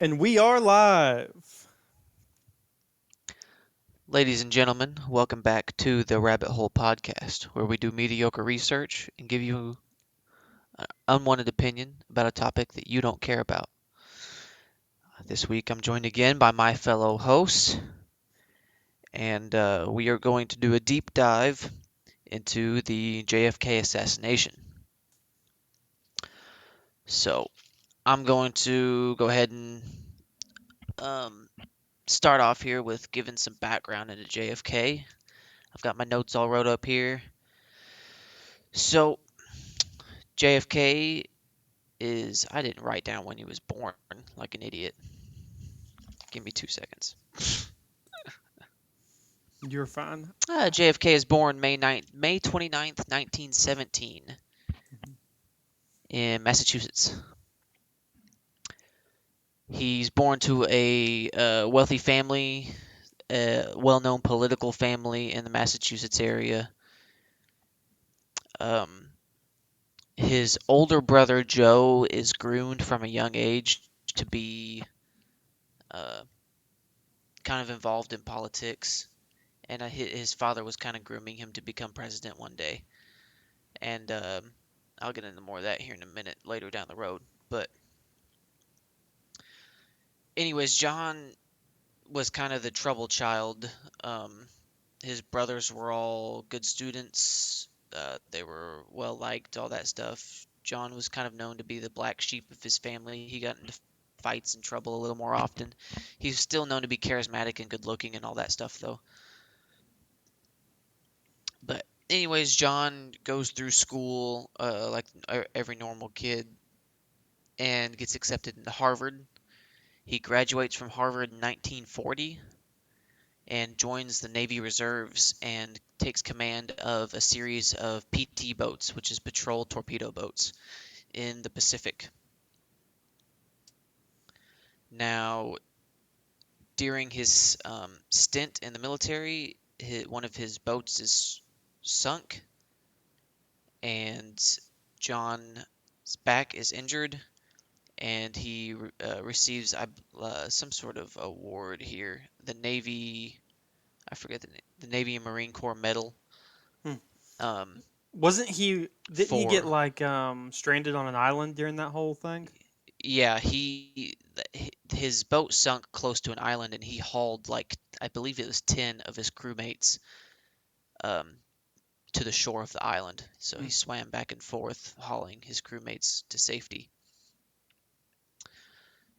And we are live. Ladies and gentlemen, welcome back to the Rabbit Hole Podcast, where we do mediocre research and give you an unwanted opinion about a topic that you don't care about. This week I'm joined again by my fellow hosts, and we are going to do a deep dive into the JFK assassination. So I'm going to go ahead and um, start off here with giving some background into JFK. I've got my notes all wrote up here. So JFK is I didn't write down when he was born like an idiot. Give me 2 seconds. You're fine. JFK is born May 29th, 1917 Mhm. in Massachusetts. He's born to a wealthy family, a well-known political family in the Massachusetts area. Um, his older brother Joe is groomed from a young age to be uh, kind of involved in politics, and his father was kind of grooming him to become president one day. And I'll get into more of that here in a minute later down the road. But anyways, John was kind of the trouble child. Um, his brothers were all good students. They were well liked, all that stuff. John was kind of known to be the black sheep of his family. He got into fights and trouble a little more often. He's still known to be charismatic and good looking and all that stuff, though. But anyways, John goes through school like every normal kid and gets accepted into Harvard. He graduates from Harvard in 1940 and joins the Navy Reserves and takes command of a series of PT boats, which is patrol torpedo boats, in the Pacific. Now, during his stint in the military, one of his boats is sunk, and John's back is injured, and he receives some sort of award here. The Navy, I forget the Navy and Marine Corps Medal. Hmm. Um, Wasn't he? Didn't he get for like stranded on an island during that whole thing? yeah, his boat sunk close to an island, and he hauled like I believe it was 10 of his crewmates um, to the shore of the island. So Hmm. he swam back and forth, hauling his crewmates to safety.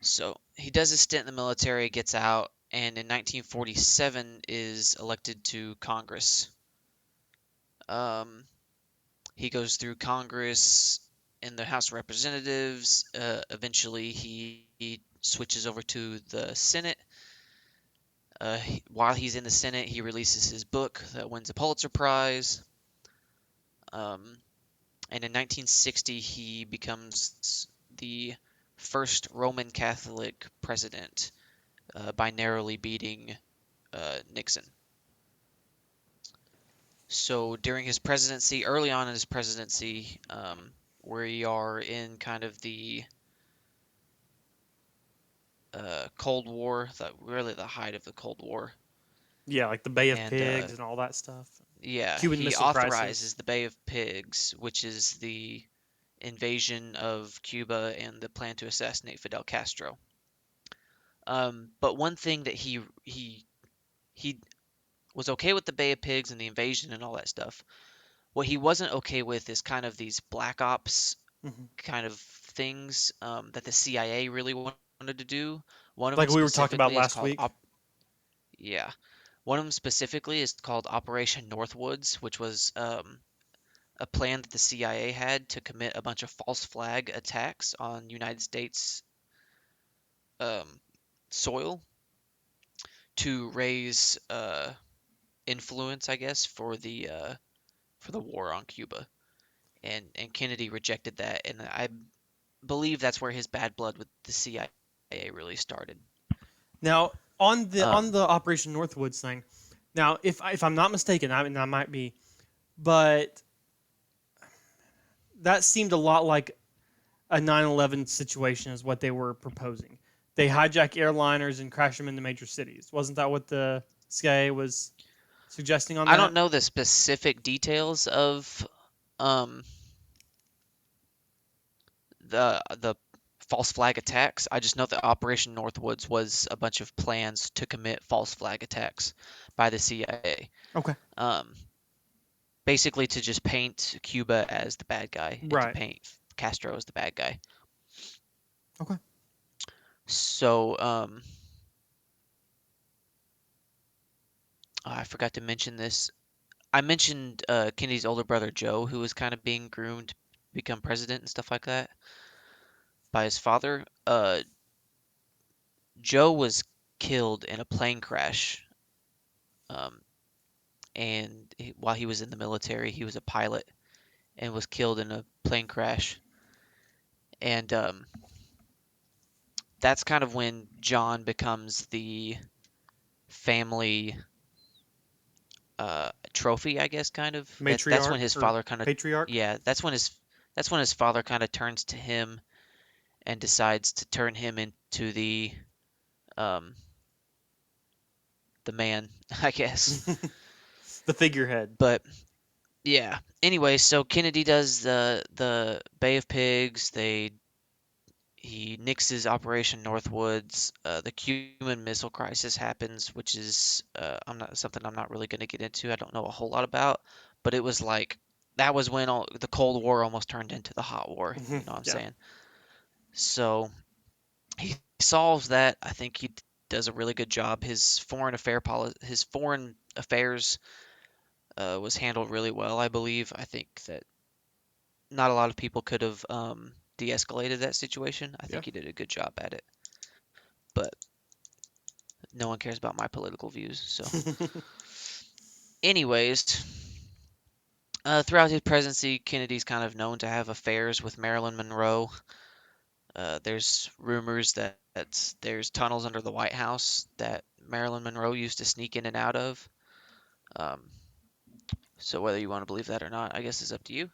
So he does his stint in the military, gets out, and in 1947 is elected to Congress. Um, he goes through Congress in the House of Representatives. Eventually, he switches over to the Senate. While he's in the Senate, he releases his book that wins a Pulitzer Prize. Um, and in 1960, he becomes the first Roman Catholic president by narrowly beating Nixon. So during his presidency, early on in his presidency, we are in kind of the Cold War, really the height of the Cold War, Yeah, like the Bay of and Pigs and all that stuff. yeah, Cuban he Missile Crisis. authorizes the Bay of Pigs, which is the invasion of Cuba and the plan to assassinate Fidel Castro. But one thing that he was okay with the Bay of Pigs and the invasion and all that stuff. What he wasn't okay with is kind of these black ops Hmm. kind of things that the CIA really wanted to do. One of them Like we were talking about specifically is last called week. yeah. One of them specifically is called Operation Northwoods, which was a plan that the CIA had to commit a bunch of false flag attacks on United States um, soil to raise influence, I guess, for the war on Cuba. And Kennedy rejected that, and I believe that's where his bad blood with the CIA really started. Now on Um, the Operation Northwoods thing. Now, if I'm not mistaken, I mean I might be, but that seemed a lot like a 9/11 situation is what they were proposing. they hijack airliners and crash them into major cities. Wasn't that what the CIA was suggesting on I don't that? know the specific details of um, the false flag attacks. I just know that Operation Northwoods was a bunch of plans to commit false flag attacks by the CIA. Okay. Um, Basically to just paint Cuba as the bad guy and to Right. paint Castro as the bad guy. Okay. So I forgot to mention this. I mentioned Kennedy's older brother Joe, who was kind of being groomed to become president and stuff like that by his father. Joe was killed in a plane crash, um, and while he was in the military, he was a pilot and was killed in a plane crash. And that's kind of when John becomes the family trophy, I guess, kind of. That's when Matriarch his or father kind of, patriarch. yeah, that's when his father kind of turns to him and decides to turn him into um the man, I guess. The figurehead. But yeah. Anyway, so Kennedy does the Bay of Pigs. He nixes Operation Northwoods. The Cuban Missile Crisis happens, which is I'm not really going to get into. I don't know a whole lot about, but it was like that was when the Cold War almost turned into the Hot War. You know what I'm Yeah. saying? So he solves that. I think he does a really good job. His foreign affairs was handled really well. I believe. I think that not a lot of people could have de-escalated that situation. I Yeah. think he did a good job at it. But no one cares about my political views. So, anyways, throughout his presidency, Kennedy's kind of known to have affairs with Marilyn Monroe. There's rumors that there's tunnels under the White House that Marilyn Monroe used to sneak in and out of. Um, so whether you want to believe that or not, I guess is up to you.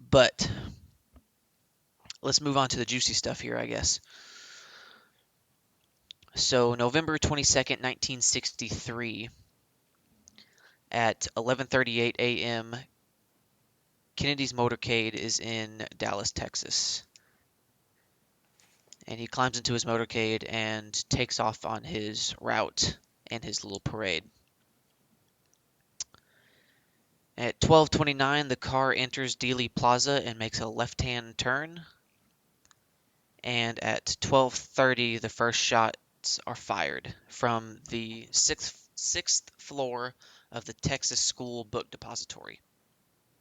But let's move on to the juicy stuff here, I guess. So November 22nd, 1963, at 11:38 a.m., Kennedy's motorcade is in Dallas, Texas. And he climbs into his motorcade and takes off on his route and his little parade. At 12:29, the car enters Dealey Plaza and makes a left-hand turn. And at 12:30, the first shots are fired from the sixth floor of the Texas School Book Depository,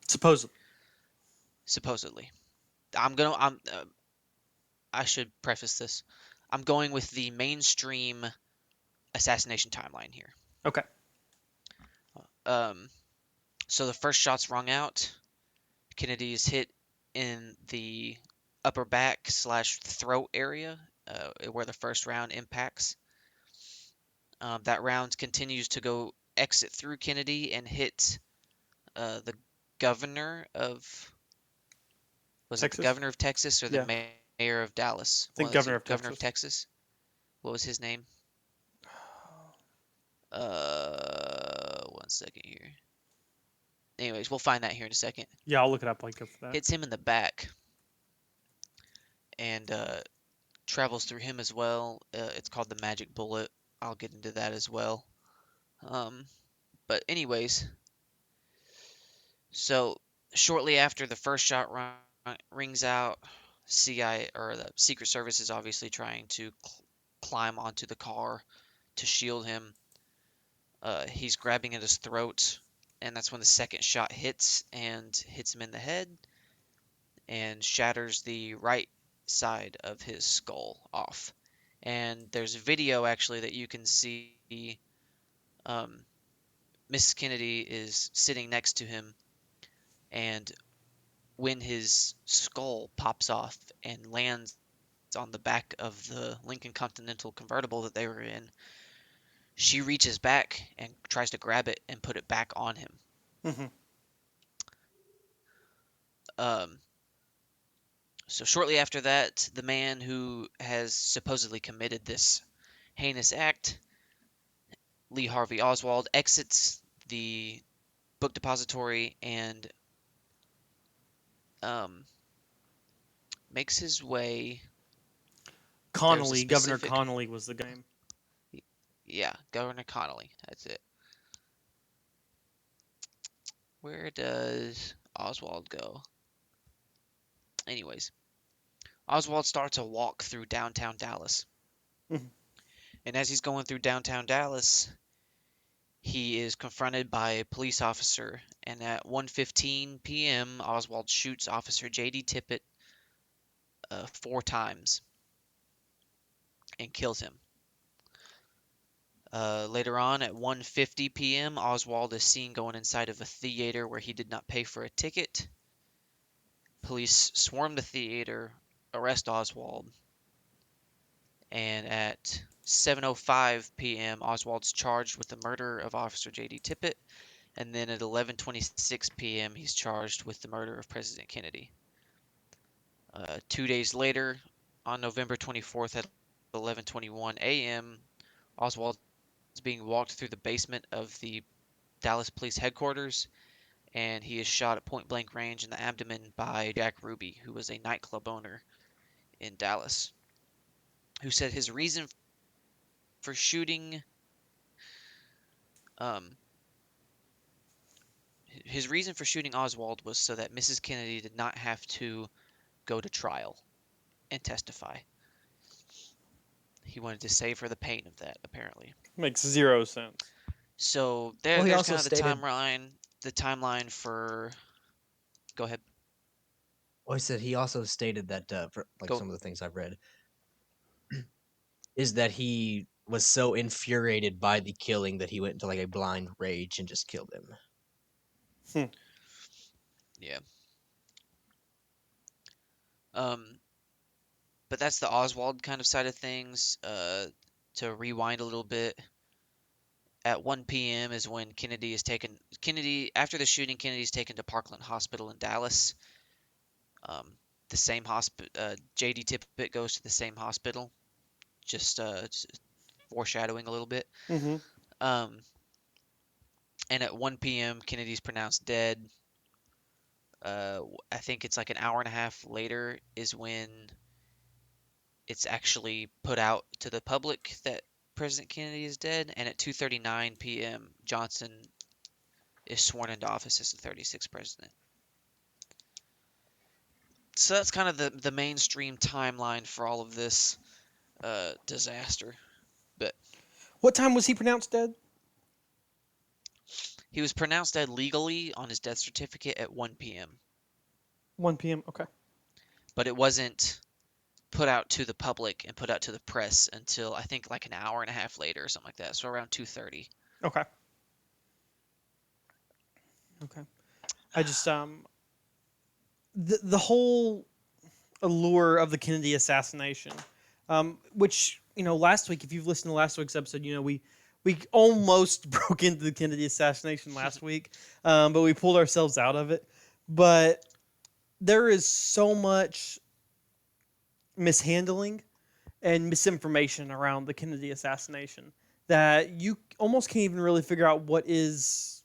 Supposedly. supposedly. I should preface this. I'm going with the mainstream assassination timeline here. Okay. Um, so the first shot's rung out. Kennedy is hit in the upper back slash throat area where the first round impacts. That round continues to go exit through Kennedy and hit the governor of was it the Texas. governor of Texas or the Yeah. mayor of Dallas? I think Was governor it of governor of Texas. Texas? What was his name? 1 second here. Anyways, we'll find that here in a second. Yeah, I'll look it up. I'll go for that. Hits him in the back and travels through him as well. It's called the Magic Bullet. I'll get into that as well. Um, but anyways, so shortly after the first shot rings out, CI or the Secret Service is obviously trying to climb onto the car to shield him. He's grabbing at his throat, and that's when the second shot hits him in the head and shatters the right side of his skull off. And there's a video actually that you can see. Um, Mrs. Kennedy is sitting next to him, and when his skull pops off and lands on the back of the Lincoln Continental convertible that they were in, she reaches back and tries to grab it and put it back on him. Hmm. Um, So shortly after that, the man who has supposedly committed this heinous act, Lee Harvey Oswald, exits the book depository and um, makes his way. There's a Governor specific, Connolly was the name. yeah, Governor Connolly. That's it. Where does Oswald go? Anyways, Oswald starts a walk through downtown Dallas. Mhm. And as he's going through downtown Dallas, he is confronted by a police officer. And at 1:15 p.m., Oswald shoots Officer J.D. Tippit 4 times and kills him. Later on, at 1:50 p.m., Oswald is seen going inside of a theater where he did not pay for a ticket. Police swarm the theater, arrest Oswald, and at 7:05 p.m., Oswald's charged with the murder of Officer J.D. Tippit, and then at 11:26 p.m., he's charged with the murder of President Kennedy. 2 days later, on November 24th at 11:21 a.m., Oswald is being walked through the basement of the Dallas Police Headquarters, and he is shot at point blank range in the abdomen by Jack Ruby, who was a nightclub owner in Dallas, who said for shooting um, his reason for shooting Oswald was so that Mrs. Kennedy did not have to go to trial and testify. He wanted to save her the pain of that, apparently. Makes zero sense. So Well, he there's also kind of stated, the timeline for. Go ahead. well, he said he also stated that for like Go. some of the things I've read is that he was so infuriated by the killing that he went into like a blind rage and just killed him. Hmm. Yeah. Um, but that's the Oswald kind of side of things. To rewind a little bit, at 1 p.m. is when Kennedy is taken. Kennedy after the shooting, Kennedy is taken to Parkland Hospital in Dallas. Um, the same hospital. J.D. Tippit goes to the same hospital. Just foreshadowing a little bit. Mm-hmm. Um, and at 1 p.m., Kennedy's pronounced dead. I think it's like an hour and a half later is when it's actually put out to the public that President Kennedy is dead. And at 2:39 p.m., Johnson is sworn into office as the 36th president. So that's kind of the mainstream timeline for all of this disaster. But What time was he pronounced dead? he was pronounced dead legally on his death certificate at 1 p.m., 1 p.m. Okay. but it wasn't put out to the public and put out to the press until I think like an hour and a half later or something like that. So around 2:30. Okay. Okay. I just the whole allure of the Kennedy assassination, which last week, if you've listened to last week's episode, we almost broke into the Kennedy assassination last week, but we pulled ourselves out of it. But there is so much mishandling and misinformation around the Kennedy assassination that you almost can't even really figure out what is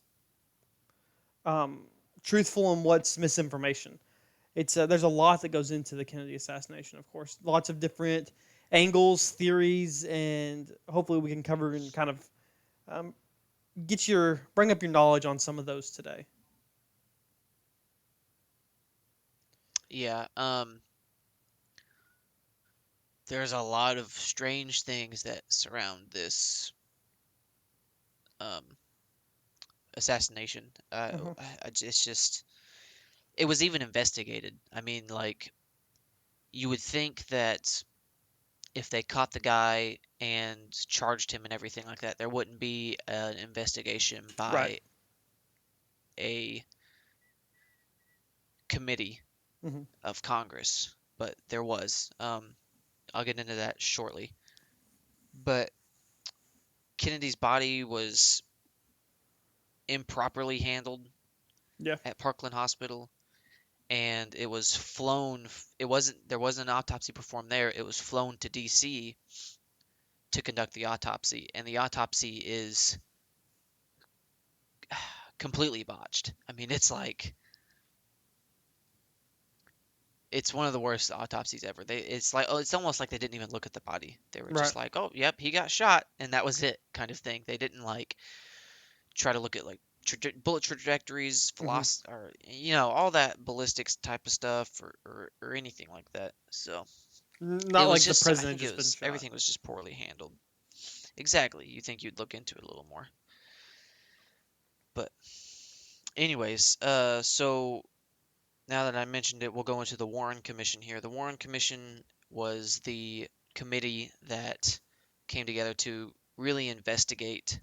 um, truthful and what's misinformation. It's there's a lot that goes into the Kennedy assassination, of course. Lots of different angles, theories, and hopefully we can cover and kind of um, bring up your knowledge on some of those today. Yeah, there's a lot of strange things that surround this um, assassination. Hmm. It's just, it was even investigated. I mean, like, you would think that if they caught the guy and charged him and everything like that, there wouldn't be an investigation Right. by a committee Hmm. of Congress, but there was. I'll get into that shortly. But Kennedy's body was improperly handled Yeah. at Parkland Hospital. and it was flown. There wasn't an autopsy performed there. It was flown to D.C. to conduct the autopsy, and the autopsy is completely botched. I mean, it's one of the worst autopsies ever. It's almost like they didn't even look at the body. They were Right. just like, "Oh, yep, he got shot," and that was it, kind of thing. They didn't like try to look at like bullet trajectories, Hmm. velocity, or all that ballistics type of stuff, or anything like that. So it Not was like the just, I president think it just been was shot. everything was just poorly handled. Exactly. You think you'd look into it a little more, but anyways, so now that I mentioned it, we'll go into the Warren Commission here. The Warren Commission was the committee that came together to really investigate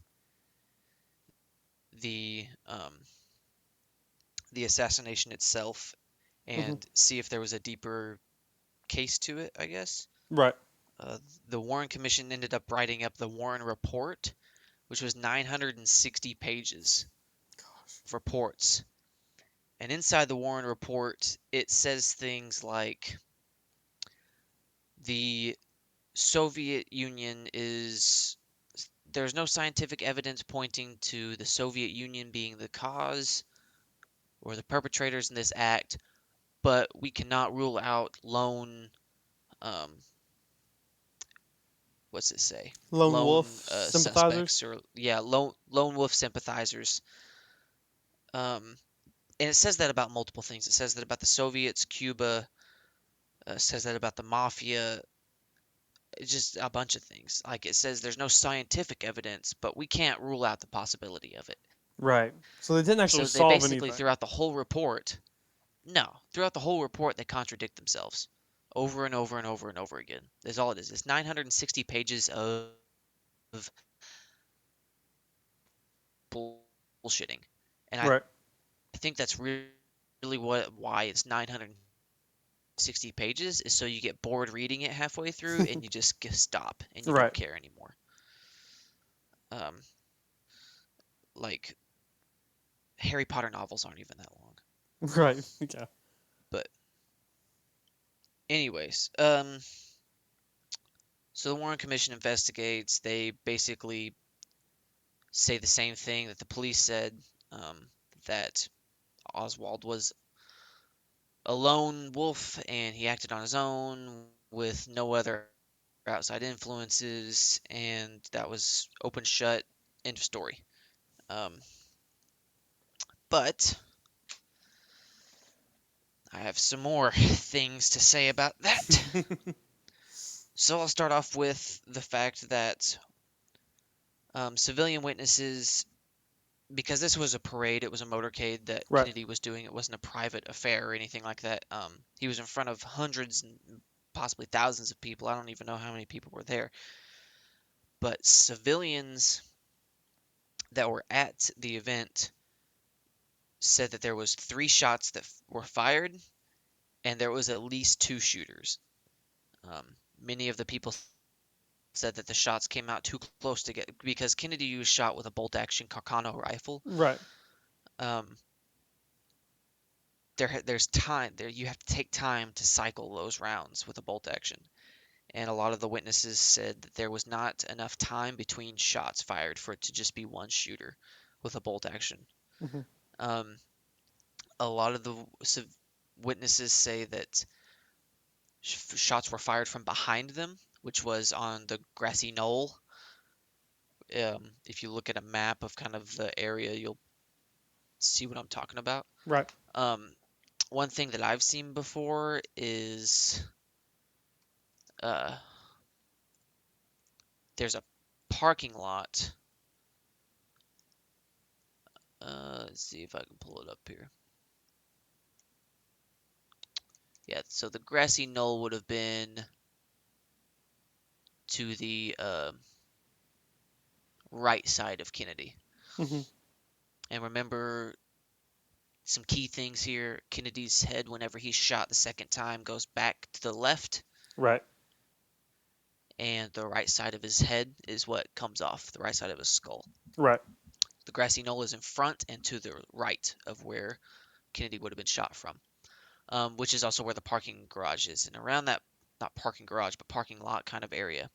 the um, the assassination itself Hmm. and see if there was a deeper case to it, I guess. Right. Uh, the Warren Commission ended up writing up the Warren Report, which was 960 pages of reports. And inside the Warren Report, it says things like the Soviet Union is there's no scientific evidence pointing to the Soviet Union being the cause or the perpetrators in this act, but we cannot rule out lone um, what's it say? Lone Lone wolf sympathizers. suspects or yeah, lone wolf sympathizers. And it says that about multiple things. It says that about the Soviets, Cuba. Says that about the mafia. It's just a bunch of things. Like it says, there's no scientific evidence, but we can't rule out the possibility of it. Right. So they didn't actually So they solve basically, anything. throughout the whole report, no, throughout the whole report, they contradict themselves over and over and over and over again. That's all it is. It's 960 pages of bullshitting, and I Right. think that's really why it's 960 pages is so you get bored reading it halfway through and you just stop and you don't Right. care anymore. Um, like Harry Potter novels aren't even that long. Right. Yeah. But anyways, so the Warren Commission investigates. They basically say the same thing that the police said, that Oswald was a lone wolf and he acted on his own with no other outside influences, and that was open shut. End of story. Um, but I have some more things to say about that. So I'll start off with the fact that civilian witnesses, because this was a parade, it was a motorcade that Right. Kennedy was doing. It wasn't a private affair or anything like that. He was in front of hundreds and possibly thousands of people. I don't even know how many people were there. But civilians that were at the event said that there was 3 shots that were fired, and there was at least 2 shooters. Many of the people said that the shots came out too close to get because Kennedy was shot with a bolt-action Carcano rifle. Right. Um, there's time there. You have to take time to cycle those rounds with a bolt action, and a lot of the witnesses said that there was not enough time between shots fired for it to just be one shooter with a bolt action. Hmm. Um, a lot of the witnesses say that shots were fired from behind them, which was on the grassy knoll. If you look at a map of kind of the area, you'll see what I'm talking about. Right. Um, one thing that I've seen before is uh, there's a parking lot. Let's see if I can pull it up here. Yeah, so the grassy knoll would have been to the right side of Kennedy. Hmm. And remember some key things here. Kennedy's head, whenever he's shot the second time, goes back to the left, Right. and the right side of his head is what comes off, the right side of his skull. Right. The grassy knoll is in front and to the right of where Kennedy would have been shot from. which is also where the parking garage is. And around that, not parking garage, but parking lot kind of area.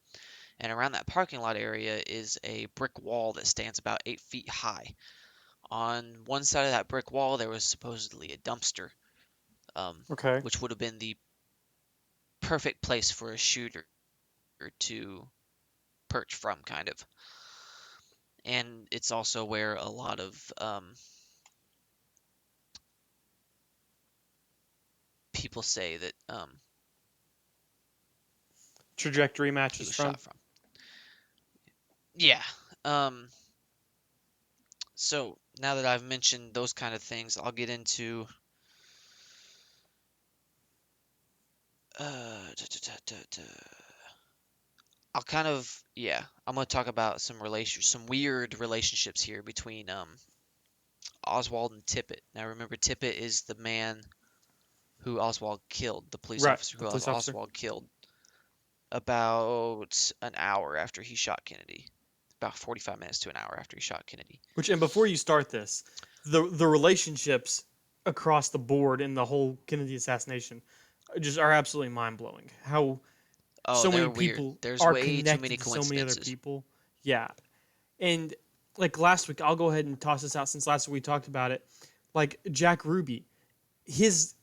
And around that parking lot area is a brick wall that stands about 8 feet high. On one side of that brick wall, there was supposedly a dumpster, Okay. which would have been the perfect place for a shooter to perch from, kind of. And it's also where a lot of people say that Trajectory he matches was from. shot from. Yeah. Um, so now that I've mentioned those kind of things, I'll get into da, da, da, da, da. I'll kind of yeah, I'm gonna talk about some weird relationships here between Oswald and Tippit. Now remember, Tippit is the man who Oswald killed, the police Right. officer The who police officer. Oswald killed about an hour after he shot Kennedy. About 45 minutes to an hour after he shot Kennedy. Which, and before you start this, the relationships across the board in the whole Kennedy assassination just are absolutely mind blowing. How Oh, so many they're weird. people There's are way too connected many to so many other coincidences. people. Yeah, and like last week, I'll go ahead and toss this out since last week we talked about it. Like Jack Ruby, his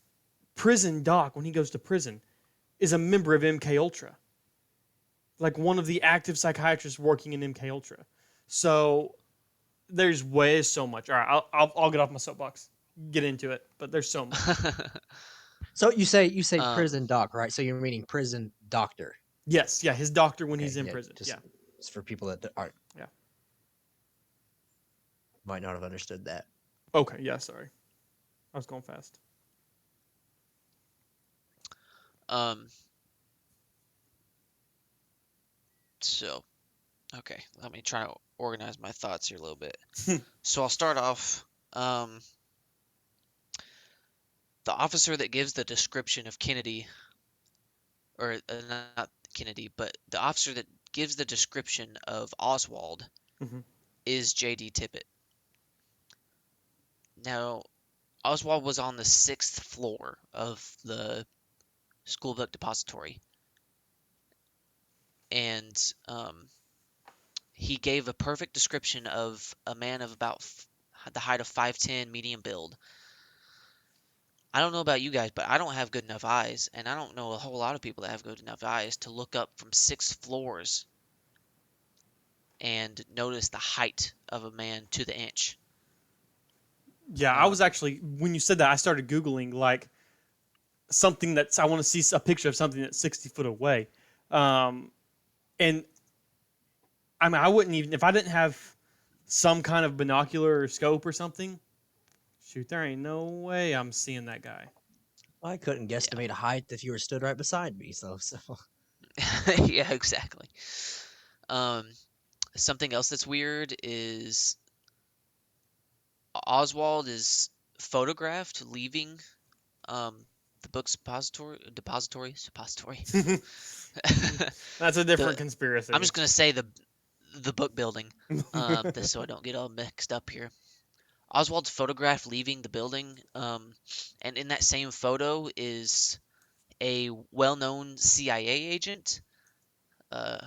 prison doc when he goes to prison is a member of MK Ultra, like one of the active psychiatrists working in MK Ultra. So there's way so much. All right, I'll get off my soapbox, get into it, but there's so much. So you say um, prison doc, right? So you're meaning prison doctor. Yes, yeah, his doctor when Okay, he's in yeah, prison. Yeah, just for people that aren't yeah. might not have understood that. Okay, yeah. Sorry, I was going fast. um, so okay, let me try to organize my thoughts here a little bit. So I'll start off. Um, the officer that gives the description of Kennedy, or not Kennedy, but the officer that gives the description of Oswald hmm is J.D. Tippit. Now, Oswald was on the sixth floor of the school book depository, and he gave a perfect description of a man of about the height of 5'10", medium build. I don't know about you guys, but I don't have good enough eyes, and I don't know a whole lot of people that have good enough eyes to look up from 6 floors and notice the height of a man to the inch. Yeah, I was Um, actually when you said that, I started googling like something that's I want to see a picture of something that's 60 foot away, um, and I mean I wouldn't even if I didn't have some kind of binocular or scope or something. Shoot, there ain't no way I'm seeing that guy. I couldn't guesstimate a height if you were stood right beside me. So yeah, yeah, exactly. Um, something else that's weird is Oswald is photographed leaving um, the book suppository. That's a different the I'm conspiracy. just gonna say the book building, this so I don't get all mixed up here. Oswald's photographed leaving the building, and in that same photo is a well-known CIA agent. Uh,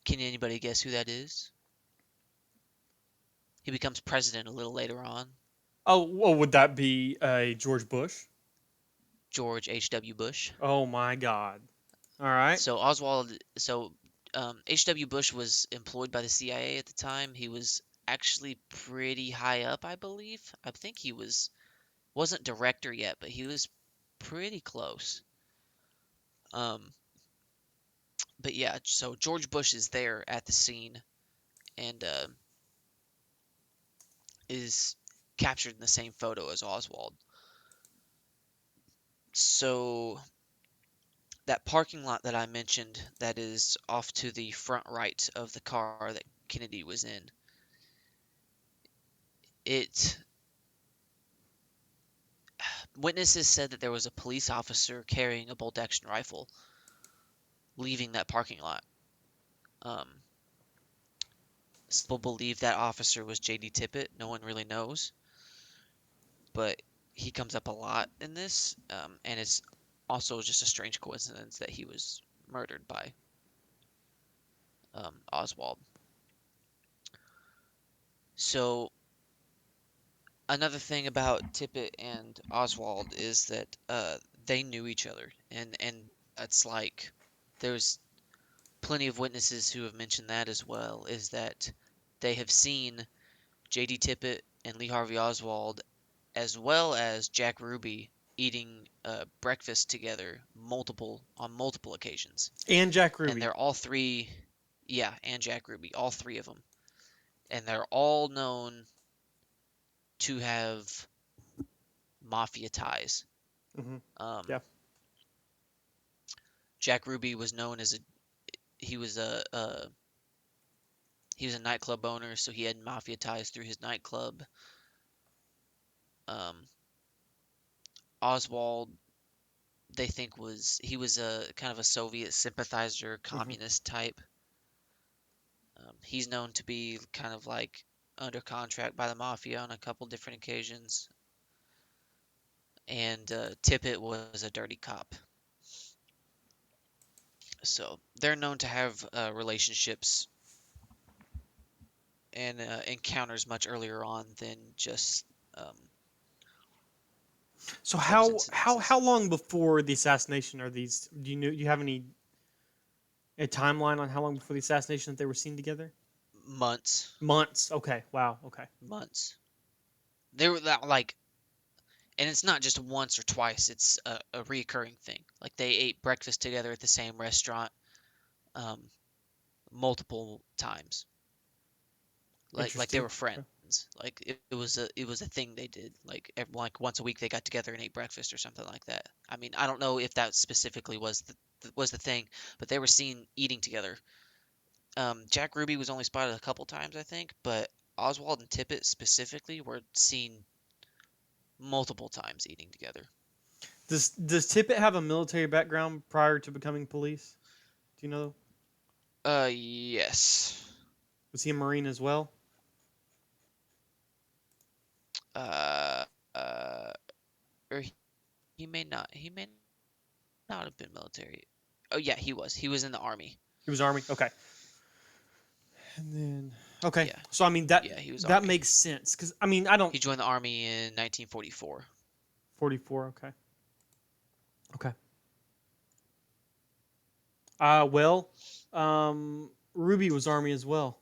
can anybody guess who that is? He becomes president a little later on. Oh, well, would that be a George Bush? George H.W. Bush. Oh my God! All right. So H.W. Bush was employed by the CIA at the time. He was actually pretty high up, I believe. I think he wasn't director yet, but he was pretty close. Um, but yeah, so George Bush is there at the scene and is captured in the same photo as Oswald. So that parking lot that I mentioned that is off to the front right of the car that Kennedy was in, it witnesses said that there was a police officer carrying a bolt-action rifle leaving that parking lot. Um, some people believe that officer was J.D. Tippit. No one really knows, but he comes up a lot in this, and it's also just a strange coincidence that he was murdered by Oswald. So another thing about Tippett and Oswald is that they knew each other, and it's like there's plenty of witnesses who have mentioned that as well. Is that they have seen J.D. Tippett and Lee Harvey Oswald, as well as Jack Ruby, eating breakfast together multiple occasions, And Jack and Ruby. they're all three, yeah, and Jack Ruby, all three of them, and they're all known to have mafia ties. Hmm. Um, Yeah. Jack Ruby was known as a he was a nightclub owner, so he had mafia ties through his nightclub. Um, Oswald, they think he was a kind of a Soviet sympathizer, Hmm. communist type. He's known to be kind of like under contract by the mafia on a couple different occasions, and Tippett was a dirty cop. So they're known to have relationships and encounters much earlier on than just um, So those how incidences. long before the assassination are these? Do you have any a timeline on how long before the assassination that they were seen together? Months, Months. Okay. Wow. Okay. months. They were that like, and it's not just once or twice. It's a reoccurring thing. Like they ate breakfast together at the same restaurant um, multiple times. Like they Interesting. were friends. Like it was a thing they did. Like once a week they got together and ate breakfast or something like that. I mean, I don't know if that specifically was the thing, but they were seen eating together. Jack Ruby was only spotted a couple times, I think, but Oswald and Tippett specifically were seen multiple times eating together. Does Tippett have a military background prior to becoming police? Do you know? Yes. Was he a Marine as well? Uh, uh, or he may not have been military. Oh yeah, he was. He was in the army. He was Army. Okay. And then okay. Yeah, So I mean yeah, he was that army. makes sense because I mean I don't He joined the army in 1944. 44. Okay. Okay. Well, Ruby was Army as well.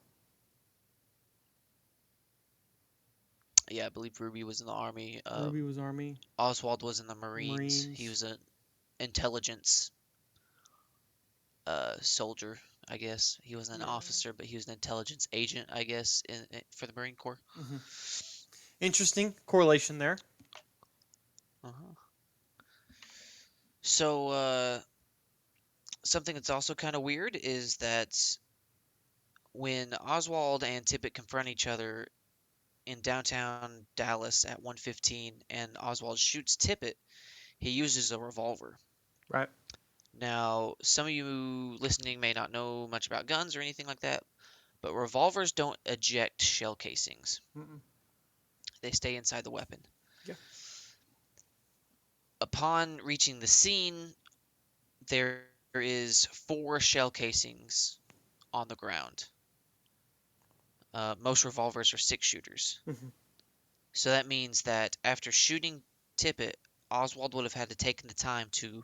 Yeah, I believe Ruby was in the army. Ruby was Army. Oswald was in the Marines. He Marines. was an intelligence soldier, I guess. He wasn't an Yeah. officer, but he was an intelligence agent, I guess, for the Marine Corps. Hmm. Interesting correlation there. Uh-huh. So, something that's also kind of weird is that when Oswald and Tippett confront each other in downtown Dallas at 1:15 and Oswald shoots Tippett, he uses a revolver. Right. Now, some of you listening may not know much about guns or anything like that, but revolvers don't eject shell casings. Mm-mm. They stay inside the weapon. Yeah. Upon reaching the scene, there is four shell casings on the ground. Most revolvers are six shooters. Hmm. So that means that after shooting Tippett, Oswald would have had to take the time to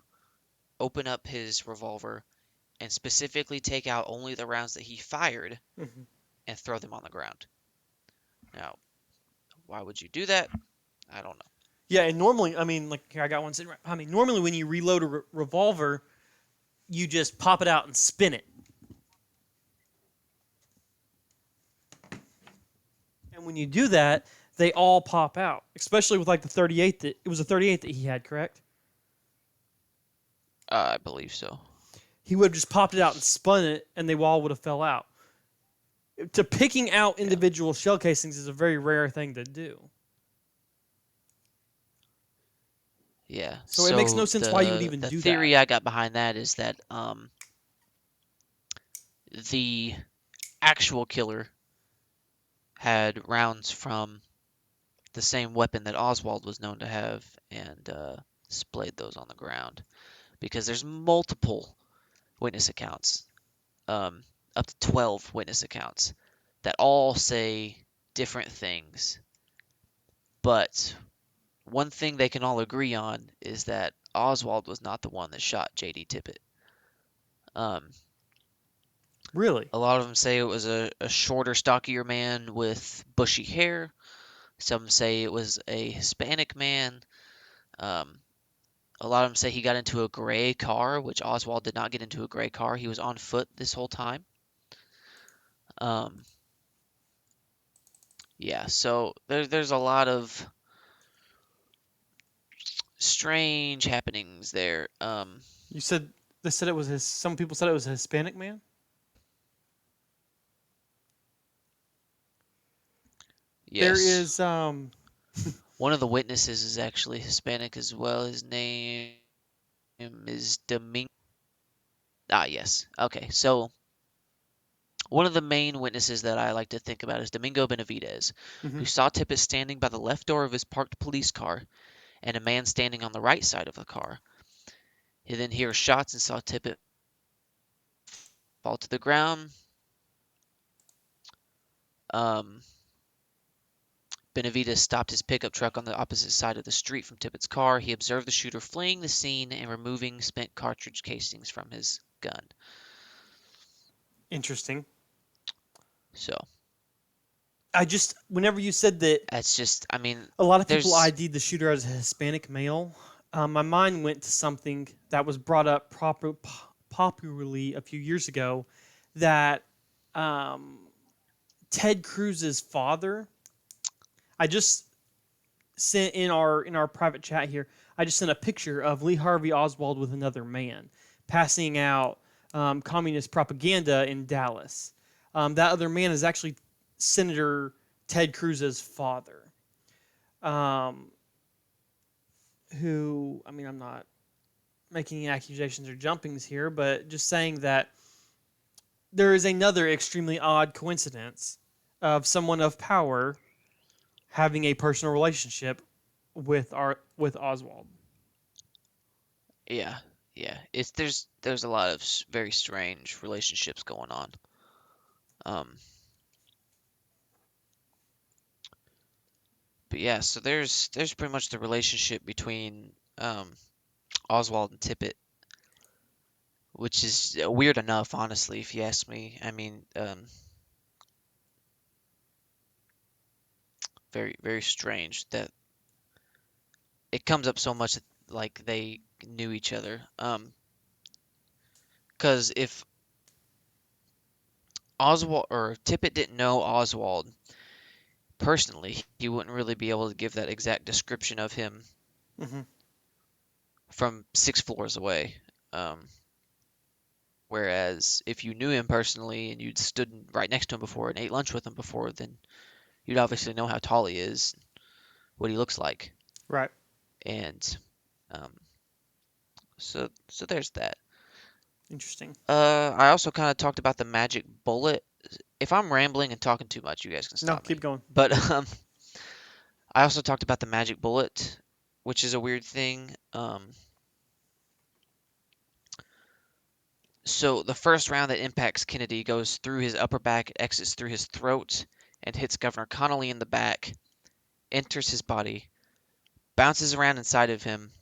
open up his revolver and specifically take out only the rounds that he fired Hmm. and throw them on the ground. Now, why would you do that? I don't know. Yeah, and normally, I mean, like here I got one sitting right behind me. Normally, when you reload a revolver, you just pop it out and spin it. And when you do that, they all pop out. Especially with like the 38 that it was a 38 that he had, correct? I believe so. He would have just popped it out and spun it, and they all would have fell out. To picking out Yeah. individual shell casings is a very rare thing to do. Yeah. So it makes So no sense why you would even the do that. theory I got behind that is that the actual killer had rounds from the same weapon that Oswald was known to have and displayed those on the ground. Because there's multiple witness accounts, um, up to 12 witness accounts, that all say different things. But one thing they can all agree on is that Oswald was not the one that shot J.D. Tippit. Um, Really? a lot of them say it was a shorter, stockier man with bushy hair. Some say it was a Hispanic man. Um, a lot of them say he got into a gray car, which Oswald did not get into a gray car. He was on foot this whole time. Um, yeah, so there's a lot of strange happenings there. You said they said it was his. Some people said it was a Hispanic man. There Yes. is One of the witnesses is actually Hispanic as well. His name is Domingo. Ah, yes. Okay, so one of the main witnesses that I like to think about is Domingo Benavidez, who mhm, saw Tippett standing by the left door of his parked police car and a man standing on the right side of the car. He then hears shots and saw Tippett fall to the ground. Um, Benavidez stopped his pickup truck on the opposite side of the street from Tippett's car. He observed the shooter fleeing the scene and removing spent cartridge casings from his gun. interesting. So I just whenever you said that that's just, I mean, a lot of people there's, ID'd the shooter as a Hispanic male, my mind went to something that was brought up popularly a few years ago, that um, Ted Cruz's father. I just sent in our private chat here. I just sent a picture of Lee Harvey Oswald with another man passing out communist propaganda in Dallas. That other man is actually Senator Ted Cruz's father, um, who, I mean, I'm not making accusations or jumpings here, but just saying that there is another extremely odd coincidence of someone of power having a personal relationship with Oswald. yeah, yeah. It's there's a lot of very strange relationships going on. Um, but yeah, so there's pretty much the relationship between Oswald and Tippett, which is weird enough, honestly, if you ask me. I mean, very very strange that it comes up so much that, like, they knew each other. Because if Oswald or Tippett didn't know Oswald personally, he wouldn't really be able to give that exact description of him Mm-hmm. from 6 floors away. Whereas if you knew him personally and you'd stood right next to him before and ate lunch with him before, then you'd obviously know how tall he is, what he looks like, Right. and um, so there's that. Interesting. I also kind of talked about the magic bullet. If I'm rambling and talking too much, you guys can No, stop keep me. going. But I also talked about the magic bullet, which is a weird thing. So the first round that impacts Kennedy goes through his upper back, exits through his throat, and hits Governor Connolly in the back, enters his body, bounces around inside of him,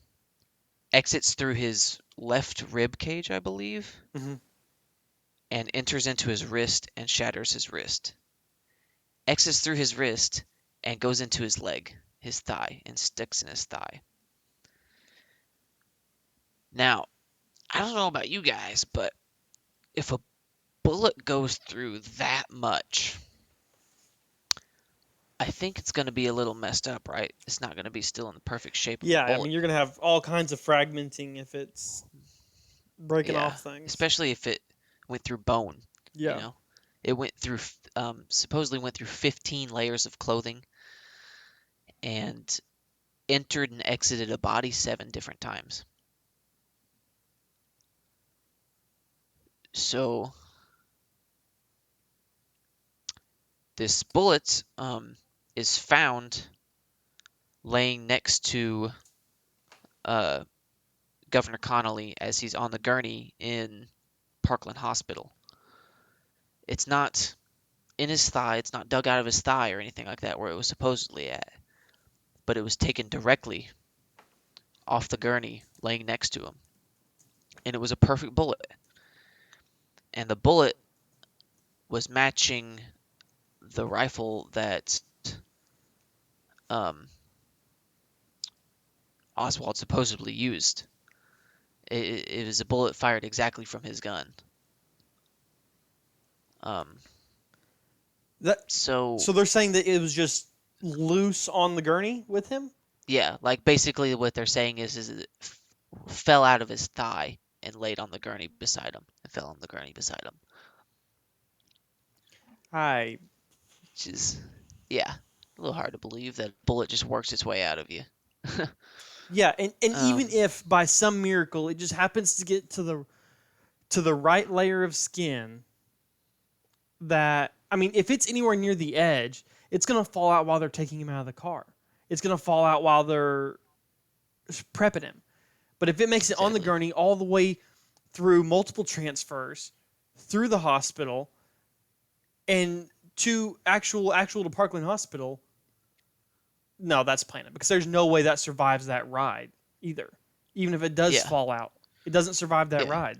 exits through his left rib cage, I believe, Mm-hmm. and enters into his wrist and shatters his wrist. Exits through his wrist and goes into his leg, his thigh, and sticks in his thigh. Now, I don't know about you guys, but if a bullet goes through that much, I think it's going to be a little messed up, right? It's not going to be still in the perfect shape of a Yeah, I bullet. mean, you're gonna have all kinds of fragmenting if it's breaking Yeah, off things. especially if it went through bone, you Yeah. know. It went through supposedly went through 15 layers of clothing and entered and exited a body 7 different times. So this bullet is found laying next to uh, Governor Connolly as he's on the gurney in Parkland Hospital. It's not in his thigh, it's not dug out of his thigh or anything like that where it was supposedly at, but it was taken directly off the gurney laying next to him. And it was a perfect bullet. And the bullet was matching the rifle that um, Oswald supposedly used. It was a bullet fired exactly from his gun. Um, That so so they're saying that it was just loose on the gurney with him. yeah, like basically what they're saying is it fell out of his thigh and laid on the gurney beside him and fell on the gurney beside him. I Which is, yeah, a little hard to believe that a bullet just works its way out of you. Yeah, and even um, if by some miracle it just happens to get to the right layer of skin, that I mean, if it's anywhere near the edge, it's gonna fall out while they're taking him out of the car. It's gonna fall out while they're prepping him. But if it makes it on the exactly. gurney all the way through multiple transfers, through the hospital, and to actual to Parkland Hospital, no, that's planet because there's no way that survives that ride either. Even if it does Yeah, fall out, it doesn't survive that yeah. ride.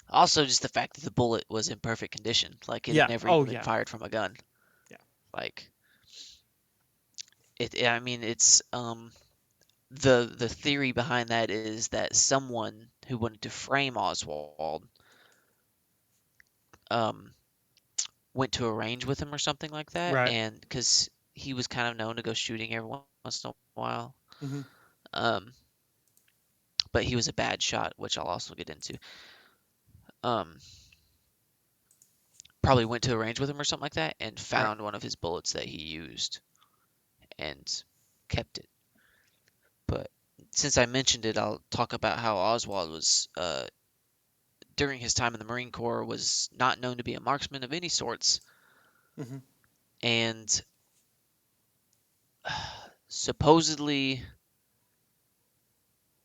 Also, just the fact that the bullet was in perfect condition, like it had Yeah. never Oh even been yeah. fired from a gun. Yeah. Like it. I mean, it's the theory behind that is that someone who wanted to frame Oswald um went to a range with him or something like that, Right. and because he was kind of known to go shooting every once in a while. Hmm. Um, but he was a bad shot, which I'll also get into. Um, probably went to a range with him or something like that and Right. found one of his bullets that he used and kept it. But since I mentioned it, I'll talk about how Oswald was during his time in the Marine Corps was not known to be a marksman of any sorts, Hmm. and supposedly,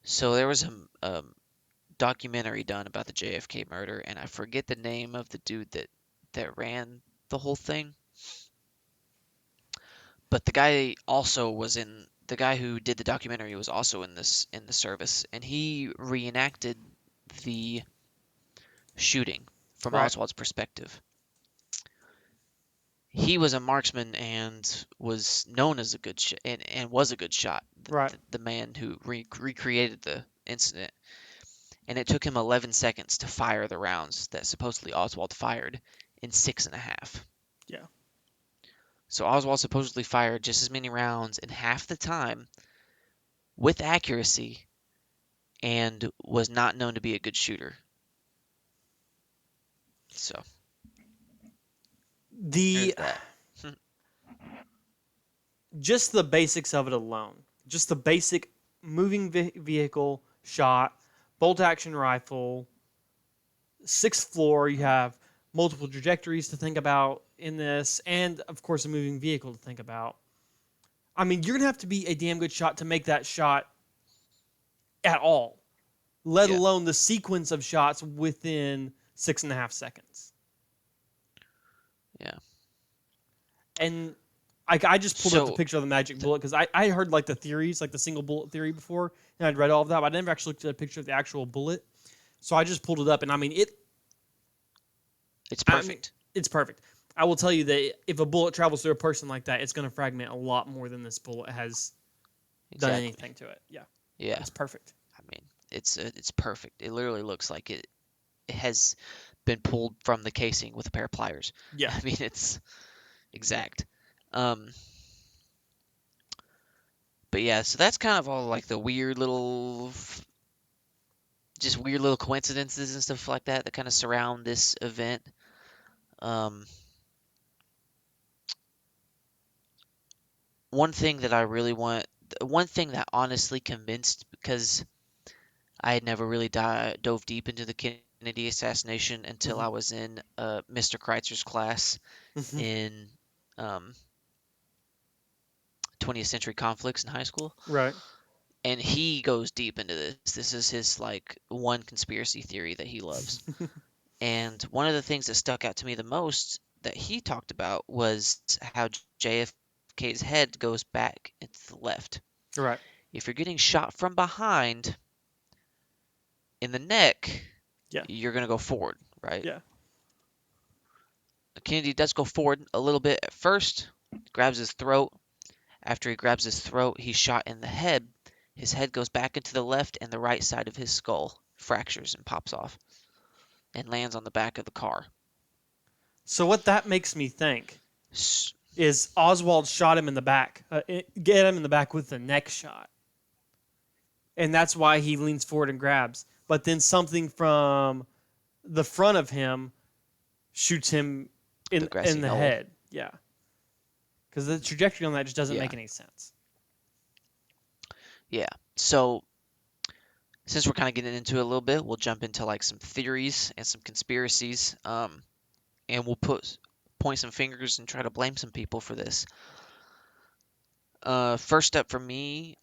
so there was a documentary done about the JFK murder, and I forget the name of the dude that ran the whole thing, but the guy who did the documentary was also in the service, and he reenacted the shooting from Right. Oswald's perspective. He was a marksman and was known as a good and was a good shot. Right. The man who recreated the incident, and it took him 11 seconds to fire the rounds that supposedly Oswald fired in 6.5. Yeah. So Oswald supposedly fired just as many rounds in half the time with accuracy and was not known to be a good shooter. So The there's that. just the basics of it alone, just the basic moving vehicle shot, bolt action rifle, sixth floor. You have multiple trajectories to think about in this, and of course a moving vehicle to think about. I mean, you're gonna have to be a damn good shot to make that shot at all, let Yeah, alone the sequence of shots within 6.5 seconds. yeah. And I just pulled up the So picture of the magic th- bullet because I heard like the theories, like the single bullet theory before, and I'd read all of that, but I never actually looked at a picture of the actual bullet. So I just pulled it up, and I mean it. it's I mean perfect. it's perfect. I will tell you that if a bullet travels through a person like that, it's going to fragment a lot more than this bullet has done Exactly. anything to it. Yeah, Yeah. it's perfect. I mean, it's perfect. It literally looks like it has been pulled from the casing with a pair of pliers. Yeah, I mean, it's exact. Um, but yeah, so that's kind of all like the just weird little coincidences and stuff like that that kind of surround this event. Um, one thing that I really want, one thing that honestly convinced because I had never really dove deep into the Kennedy assassination until hmm I was in Mr. Kreitzer's class hmm in um, 20th century conflicts in high school, Right. and he goes deep into this. This is his like one conspiracy theory that he loves. And one of the things that stuck out to me the most that he talked about was how JFK's head goes back into the left. Right. If you're getting shot from behind in the neck, Yeah. you're going to go forward, right? Yeah. Kennedy does go forward a little bit at first, grabs his throat. After he grabs his throat, he's shot in the head. His head goes back into the left, and the right side of his skull fractures and pops off and lands on the back of the car. So what that makes me think S- is Oswald shot him in the back, get him in the back with the neck shot, and that's why he leans forward and grabs. But then something from the front of him shoots him the in grassy the knoll. head. Yeah, because the trajectory on that just doesn't Yeah, make any sense. yeah. So since we're kind of getting into it a little bit, we'll jump into like some theories and some conspiracies, and we'll point some fingers and try to blame some people for this. First up for me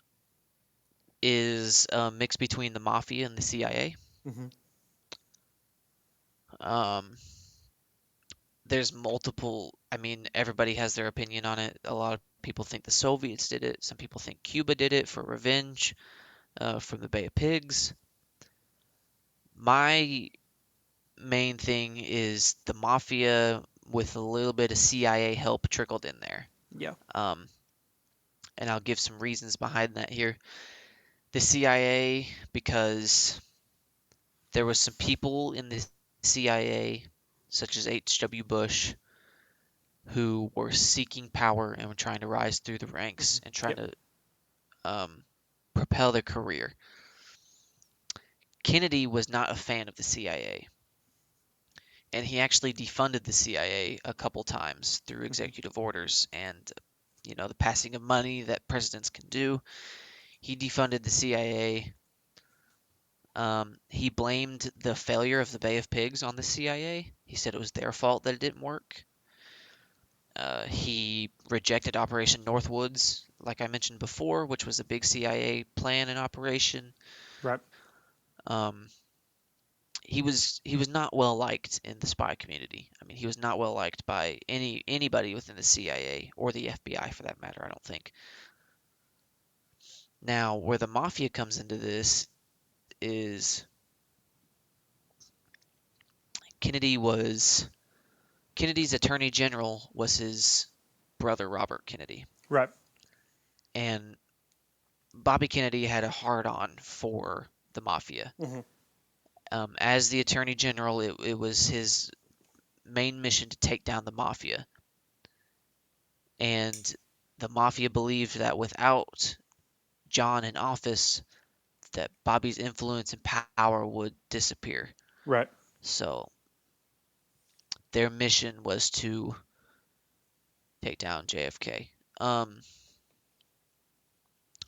is a mix between the mafia and the CIA. Hmm. Um, there's multiple. I mean, everybody has their opinion on it. A lot of people think the Soviets did it. Some people think Cuba did it for revenge from the Bay of Pigs. My main thing is the mafia with a little bit of CIA help trickled in there. Yeah. Um, and I'll give some reasons behind that here. The CIA, because there was some people in the CIA, such as H.W. Bush, who were seeking power and were trying to rise through the ranks and trying Yep. to um, propel their career. Kennedy was not a fan of the CIA, and he actually defunded the CIA a couple times through Hmm. executive orders and the passing of money that presidents can do. He defunded the CIA. He blamed the failure of the Bay of Pigs on the CIA. He said it was their fault that it didn't work. He rejected Operation Northwoods, like I mentioned before, which was a big CIA plan and operation. Right. Um, he was not well liked in the spy community. I mean, he was not well liked by anybody within the CIA or the FBI for that matter, I don't think. Now, where the mafia comes into this is Kennedy was Kennedy's attorney general was his brother Robert Kennedy. Right. And Bobby Kennedy had a hard on for the mafia. Hmm. As the attorney general, it was his main mission to take down the mafia. And the mafia believed that without John in office, that Bobby's influence and power would disappear. Right. So their mission was to take down JFK.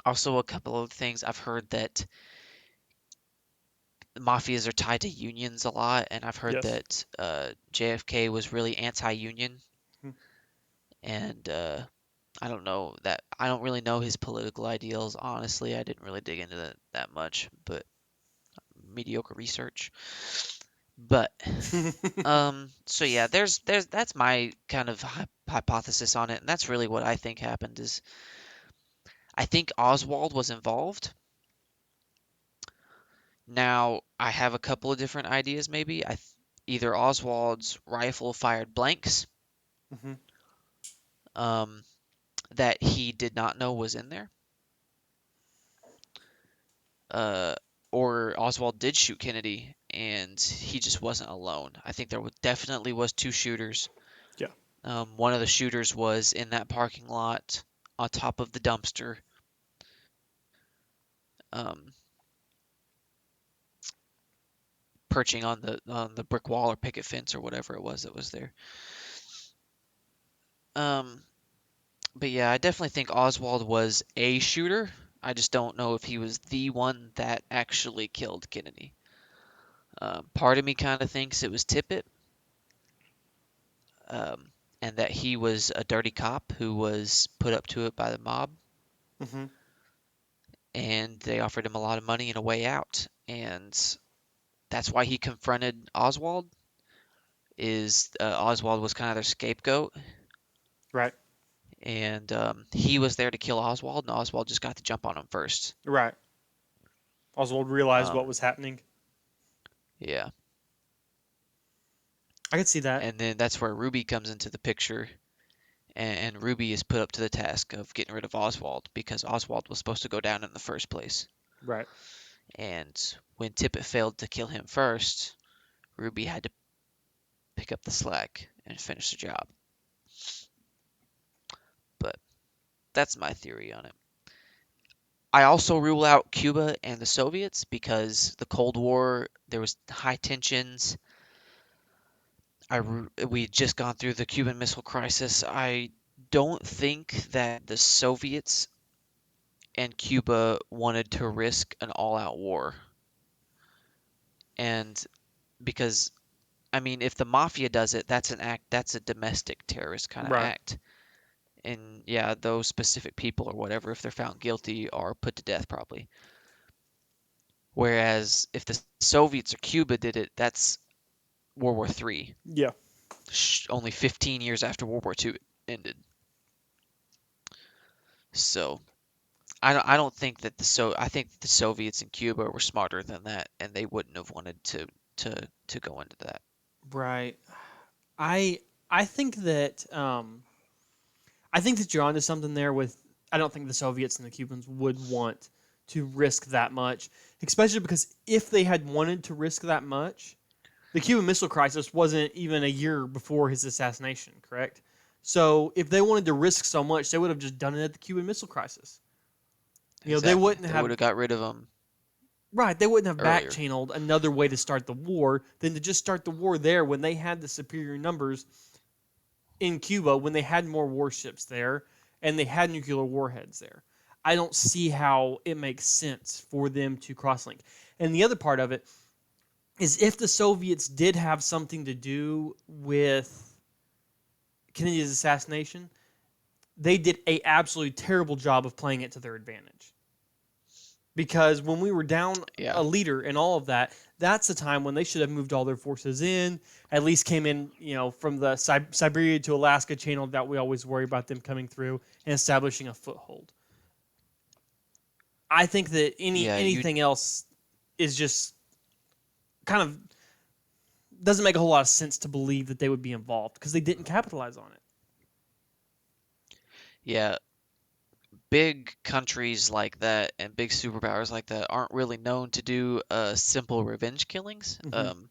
Also, a couple of things I've heard that mafias are tied to unions a lot, and I've heard Yes. that JFK was really anti-union, Mhm. and I don't know that I don't really know his political ideals. Honestly, I didn't really dig into that much, but mediocre research. But so yeah, there's that's my kind of hypothesis on it, and that's really what I think happened. Is I think Oswald was involved. Now I have a couple of different ideas. Maybe either Oswald's rifle fired blanks Hmm. um, that he did not know was in there, uh, or Oswald did shoot Kennedy and he just wasn't alone. I think there definitely was two shooters. Yeah. One of the shooters was in that parking lot on top of the dumpster. Um, Perching on the brick wall or picket fence or whatever it was that was there. Um, but yeah, I definitely think Oswald was a shooter. I just don't know if he was the one that actually killed Kennedy. Part of me kind of thinks it was Tippit, um, and that he was a dirty cop who was put up to it by the mob, Mm-hmm. and they offered him a lot of money and a way out. And that's why he confronted Oswald. Oswald was kind of their scapegoat, Right. and he was there to kill Oswald, and Oswald just got to jump on him first. Right. Oswald realized what Um, was happening. yeah, I could see that. and then that's where Ruby comes into the picture, and Ruby is put up to the task of getting rid of Oswald because Oswald was supposed to go down in the first place. Right. And when Tippett failed to kill him first, Ruby had to pick up the slack and finish the job. But that's my theory on it. I also rule out Cuba and the Soviets because the Cold War, there was high tensions. We had just gone through the Cuban Missile Crisis. I don't think that the Soviets and Cuba wanted to risk an all-out war. And because, I mean, if the mafia does it, that's an act, that's a domestic terrorist kind of Right. act. And yeah, those specific people or whatever, if they're found guilty, are put to death probably. Whereas if the Soviets or Cuba did it, that's World War III, Yeah. only 15 years after World War II ended. So I don't think that I think the Soviets and Cuba were smarter than that, and they wouldn't have wanted to go into that. Right. I I think that I think that you're onto something there with I don't think the Soviets and the Cubans would want to risk that much, especially because if they had wanted to risk that much, the Cuban Missile Crisis wasn't even a year before his assassination, correct? So if they wanted to risk so much, they would have just done it at the Cuban Missile Crisis. They Exactly. wouldn't They have would have got rid of them right. They wouldn't have back earlier. channeled another way to start the war than to just start the war there when they had the superior numbers in Cuba, when they had more warships there and they had nuclear warheads there. I don't see how it makes sense for them to cross link. And the other part of it is if the Soviets did have something to do with Kennedy's assassination, they did a absolutely terrible job of playing it to their advantage. Because when we were down Yeah. a leader and all of that, that's the time when they should have moved all their forces in, at least came in, from the Siberia to Alaska channel that we always worry about them coming through and establishing a foothold. I think that Yeah, anything else is just kind of doesn't make a whole lot of sense to believe that they would be involved because they didn't capitalize on it. yeah, big countries like that and big superpowers like that aren't really known to do simple revenge killings. Mm-hmm.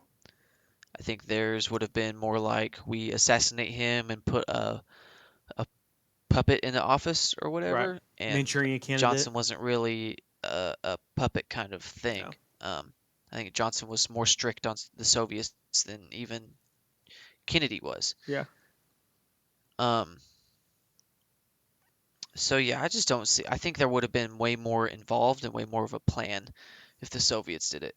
I think theirs would have been more like we assassinate him and put a puppet in the office or Right. whatever. And Manchurian candidate. Johnson wasn't really a puppet kind of thing. No. I think Johnson was more strict on the Soviets than even Kennedy was. Yeah. Um, so yeah, I just don't see. I think there would have been way more involved and way more of a plan if the Soviets did it.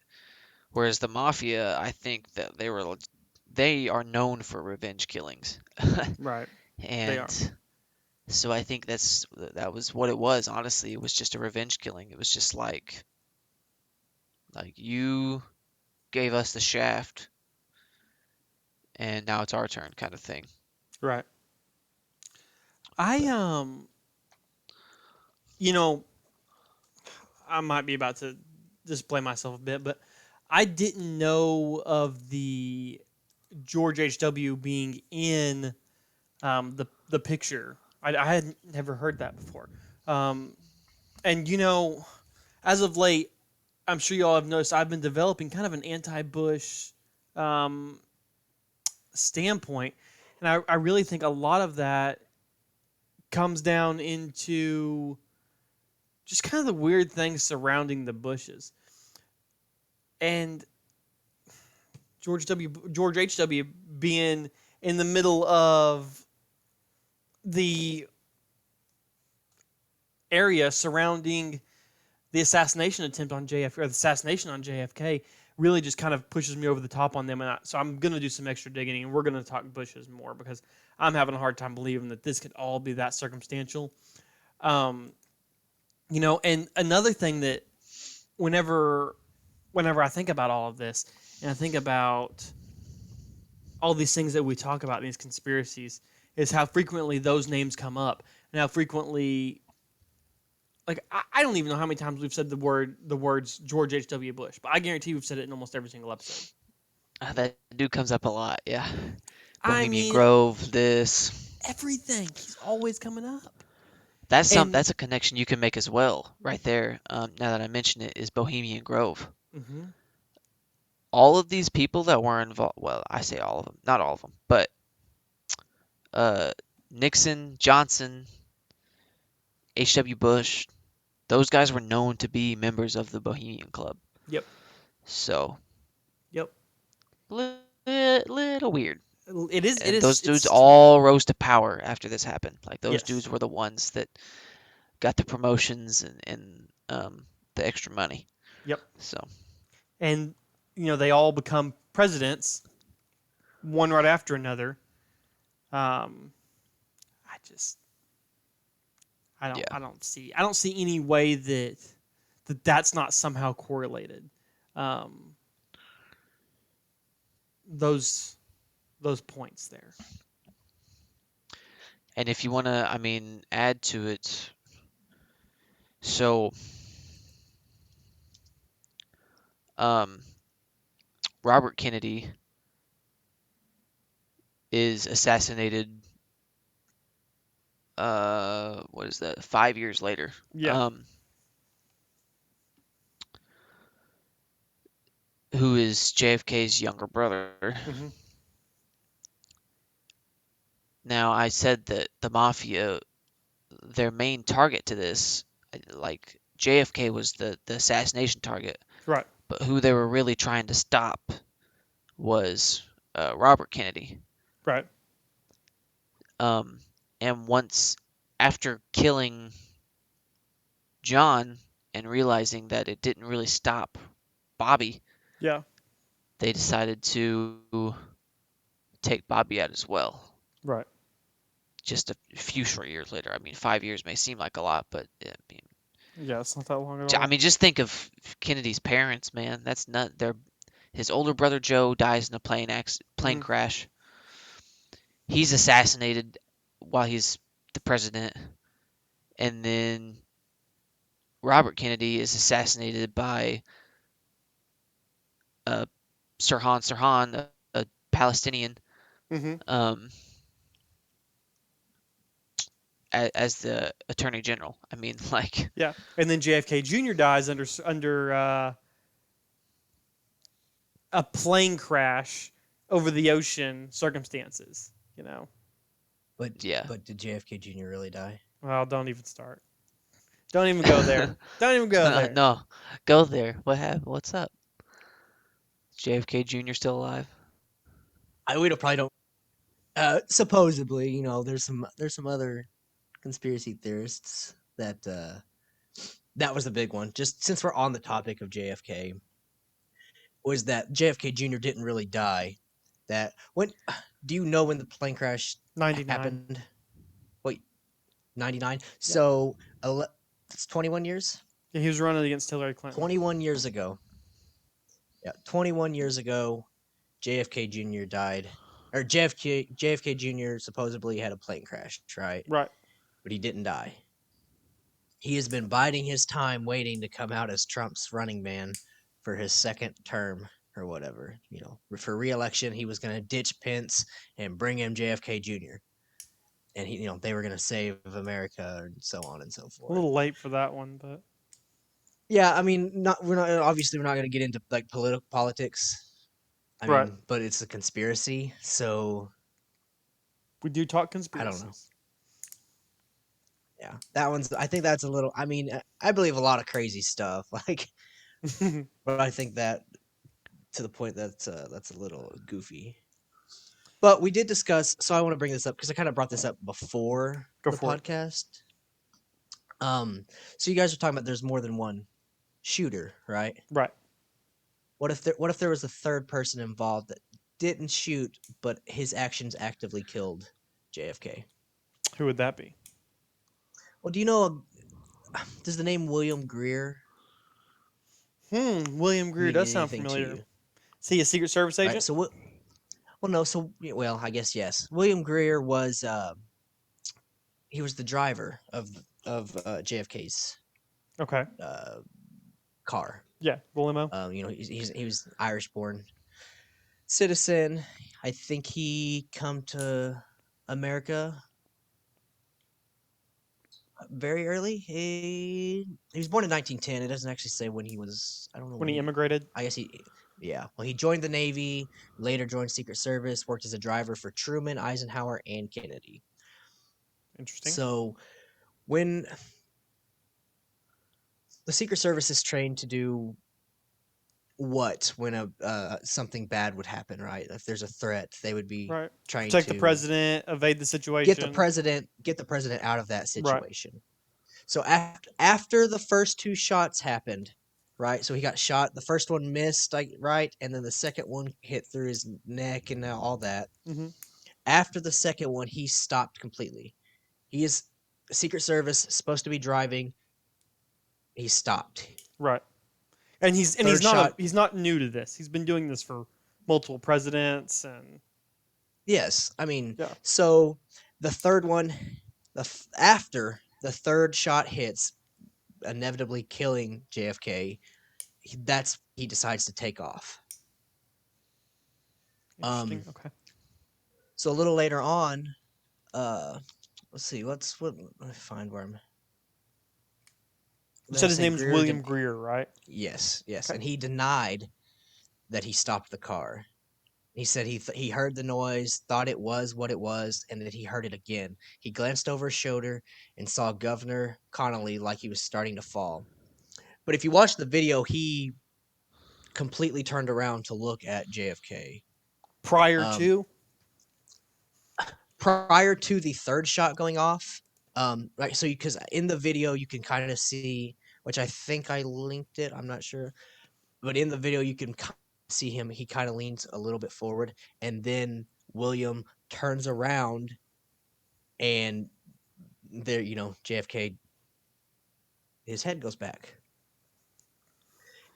Whereas the mafia, I think that they are known for revenge killings. Right. They are. And so I think that was what it was. Honestly, it was just a revenge killing. It was just like you gave us the shaft and now it's our turn kind of thing. Right. I But you know, I might be about to display myself a bit, but I didn't know of the George H.W. being in the picture. I had never heard that before. Um, and as of late, I'm sure y'all have noticed I've been developing kind of an anti-Bush um, standpoint, and I really think a lot of that comes down into just kind of the weird things surrounding the Bushes. And George H.W. being in the middle of the area surrounding the assassination attempt on JFK or the assassination on JFK really just kind of pushes me over the top on them. So I'm going to do some extra digging, and we're going to talk bushes more because I'm having a hard time believing that this could all be that circumstantial. Um, and another thing that whenever whenever I think about all of this, and I think about all these things that we talk about, these conspiracies, is how frequently those names come up, and how frequently, like, I don't even know how many times we've said the words George H.W. Bush, but I guarantee we've said it in almost every single episode. That dude comes up a lot. Yeah, I Bohemian mean, Grove. This. everything, he's always coming up. That's And a connection you can make as well, right there. Now that I mention it, is Bohemian Grove. mhm, All of these people that were involved. Well, I say all of them, not all of them, but uh, Nixon, Johnson, H.W. Bush. Those guys were known to be members of the Bohemian Club. yep, So, yep. little weird. It is. It And is. those dudes It's all rose to power after this happened. Like those yes. dudes were the ones that got the promotions and the extra money. Yep. So And they all become presidents, one right after another. Um, I just yeah. I don't see any way that's not somehow correlated. Um, those those points there. And if you want to, I mean, add to it, so um, Robert Kennedy is assassinated. What is that? 5 years later. Yeah. Um, who is JFK's younger brother? Hmm. Now, I said that the mafia, their main target to this, like JFK was the assassination target, Right. but who they were really trying to stop was Robert Kennedy. Right. Um, and once after killing John and realizing that it didn't really stop Bobby, Yeah. they decided to take Bobby out as well. Right. Just a few short years later. I mean, 5 years may seem like a lot, but Yeah. It's not that long at I all. mean, just think of Kennedy's parents, man. That's not their. His older brother Joe dies in a plane Hmm. crash. He's assassinated while he's the president, and then Robert Kennedy is assassinated by uh, Sirhan, a Palestinian, Hmm. um, as the attorney general. I mean, like, Yeah. And then JFK Jr. dies under a plane crash over the ocean circumstances. But yeah. but did JFK Jr. really die? Well, don't even start. Don't even go there. Don't even go there. No, go there. What happened? What's up? JFK Jr. still alive? We don't probably don't. Supposedly, there's some other conspiracy theorists that was the big one. Just since we're on the topic of JFK, was that JFK Jr. didn't really die. That when do you know when the plane crash 99. happened? Wait, 99. Yeah. So it's 21 years. Yeah, he was running against Hillary Clinton. 21 years ago. Yeah, 21 years ago, JFK Jr. died, or JFK Jr. supposedly had a plane crash, right? Right. But he didn't die. He has been biding his time, waiting to come out as Trump's running man for his second term or whatever. For re-election, he was going to ditch Pence and bring in JFK Jr. And they were going to save America and so on and so A forth. little late for that one, but Yeah, I mean, we're not going to get into like political politics. I right. mean, but it's a conspiracy, so We do talk I don't know. conspiracies. Yeah, that one's. I think that's a little. I mean, I believe a lot of crazy stuff, like, but I think that to the point that's a little goofy. But we did discuss. So I want to bring this up because I kind of brought this up before Go the for it. podcast. So you guys are talking about there's more than one shooter, right? Right. What if there was a third person involved that didn't shoot, but his actions actively killed JFK? Who would that be? Well, do you know? Does the name William Greer William Greer mean does sound anything to familiar. you? Is he a Secret Service Right. agent? So what? Well, no. So well, I guess yes. William Greer was he was the driver of JFK's Okay. uh, car. Yeah, the limo. He was Irish born citizen. I think he come to America very early. He was born in 1910. It doesn't actually say when he was. I don't know When when he he. immigrated. I guess he. Yeah. Well, he joined the Navy. Later joined Secret Service. Worked as a driver for Truman, Eisenhower, and Kennedy. Interesting. So when the Secret Service is trained to do what when a something bad would happen, right? If there's a threat, they would be Right. trying Protect the to president, evade the get the situation. president get the president out of that Right. situation. So after the first two shots happened, right? So he got shot. The first one missed, like right, and then the second one hit through his neck and all that. Hmm. After the second one, he stopped completely. He is Secret Service supposed to be driving. He stopped. Right. And he's Third not shot. he's not new to this. He's been doing this for multiple presidents and Yes, I mean, yeah. so the third one, after the third shot hits, inevitably killing JFK, that's he decides to take off. Interesting. Um, Okay. so a little later on, uh, let's see, let me find where I'm. You Did I said his say name is Greer? William Greer, right? Yes, yes, Okay. and he denied that he stopped the car. He said he heard the noise, thought it was what it was, and that he heard it again. He glanced over his shoulder and saw Governor Connolly like he was starting to fall. But if you watch the video, he completely turned around to look at JFK. Prior Um, to. prior to the third shot going off, right? So because in the video you can kind of see, which I think I linked it. I'm not sure, but in the video you can see him. He kind of leans a little bit forward, and then William turns around, and there, JFK, his head goes back.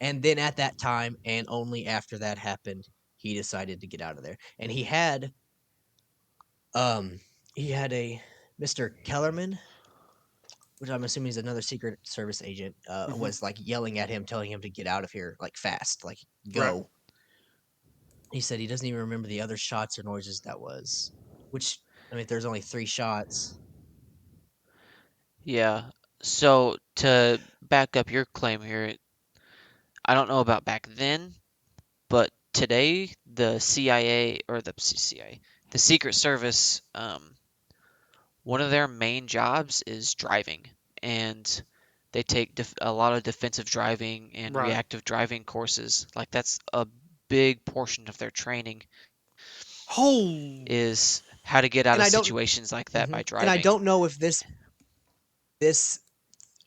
And then at that time, and only after that happened, he decided to get out of there. And um he had a Mr. Kellerman, which I'm assuming is another Secret Service agent, Hmm. was like yelling at him, telling him to get out of here, like fast, like Right. go. He said he doesn't even remember the other shots or noises that was, which I mean, if there's only three shots. Yeah. So to back up your claim here, I don't know about back then, but today the CIA or the CIA, the Secret Service, one of their main jobs is driving, and they take a lot of defensive driving and Right. reactive driving courses. Like that's a big portion of their training Oh. is how to get out And of I don't, situations like that by mhm. And I driving. don't know if this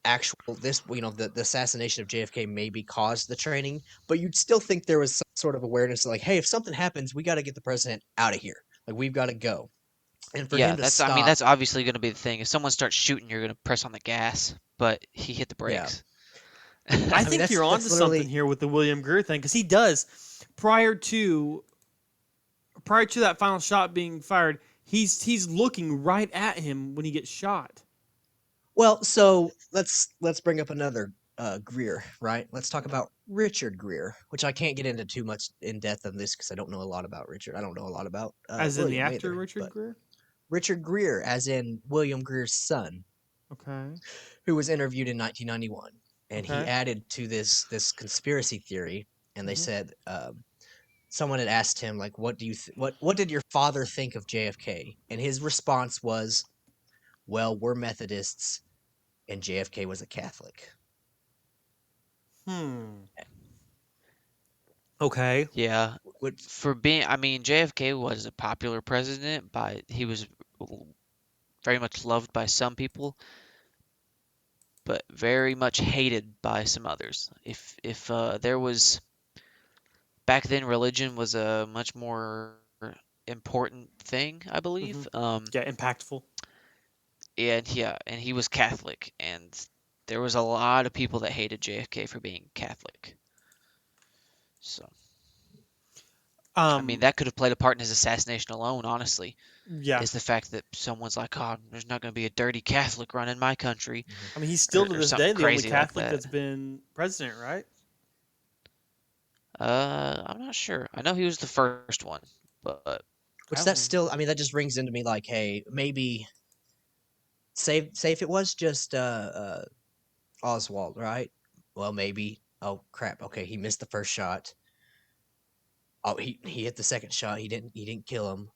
actual this the assassination of JFK maybe caused the training, but you'd still think there was some sort of awareness like, hey, if something happens, we got to get the president out of here. Like we've got to go. And for Yeah, him to that's I mean stop, that's obviously going to be the thing. If someone starts shooting, you're going to press on the gas, but he hit the yeah. brakes. I I mean think you're onto that's something literally here with the William Greer thing because he does prior to that final shot being fired. He's looking right at him when he gets shot. well, so let's bring up another Greer, right? Let's talk about Richard Greer, which I can't get into too much in depth on this because I don't know a lot about Richard. I don't know a lot about As in the William actor either. Richard But Greer. Richard Greer, as in William Greer's son, Okay. who was interviewed in 1991, and he Okay. added to this conspiracy theory. And they Hmm. said someone had asked him like, "What do you what did your father think of JFK?" And his response was, "Well, we're Methodists, and JFK was a Catholic." Hmm. Okay. Yeah, Which for being I mean JFK was a popular president, he was very much loved by some people, but very much hated by some others. If there was back then religion was a much more important thing, I Hmm. believe. Yeah, impactful. And yeah, and he was Catholic, and there was a lot of people that hated JFK for being Catholic. So, I mean, Um, that could have played a part in his assassination alone, honestly, yeah. is the fact that someone's like, oh, there's not going to be a dirty Catholic running my country, Mhm. I mean, he's still to or this something day the only crazy like Catholic that. that's been president, right? I'm not sure. I know he was the first one, but Which I that's don't. still, I mean, that just rings into me like, hey, maybe say if it was just Oswald, right? Well, maybe. Oh crap. Okay, he missed the first shot. Oh, he hit the second shot. He didn't kill him.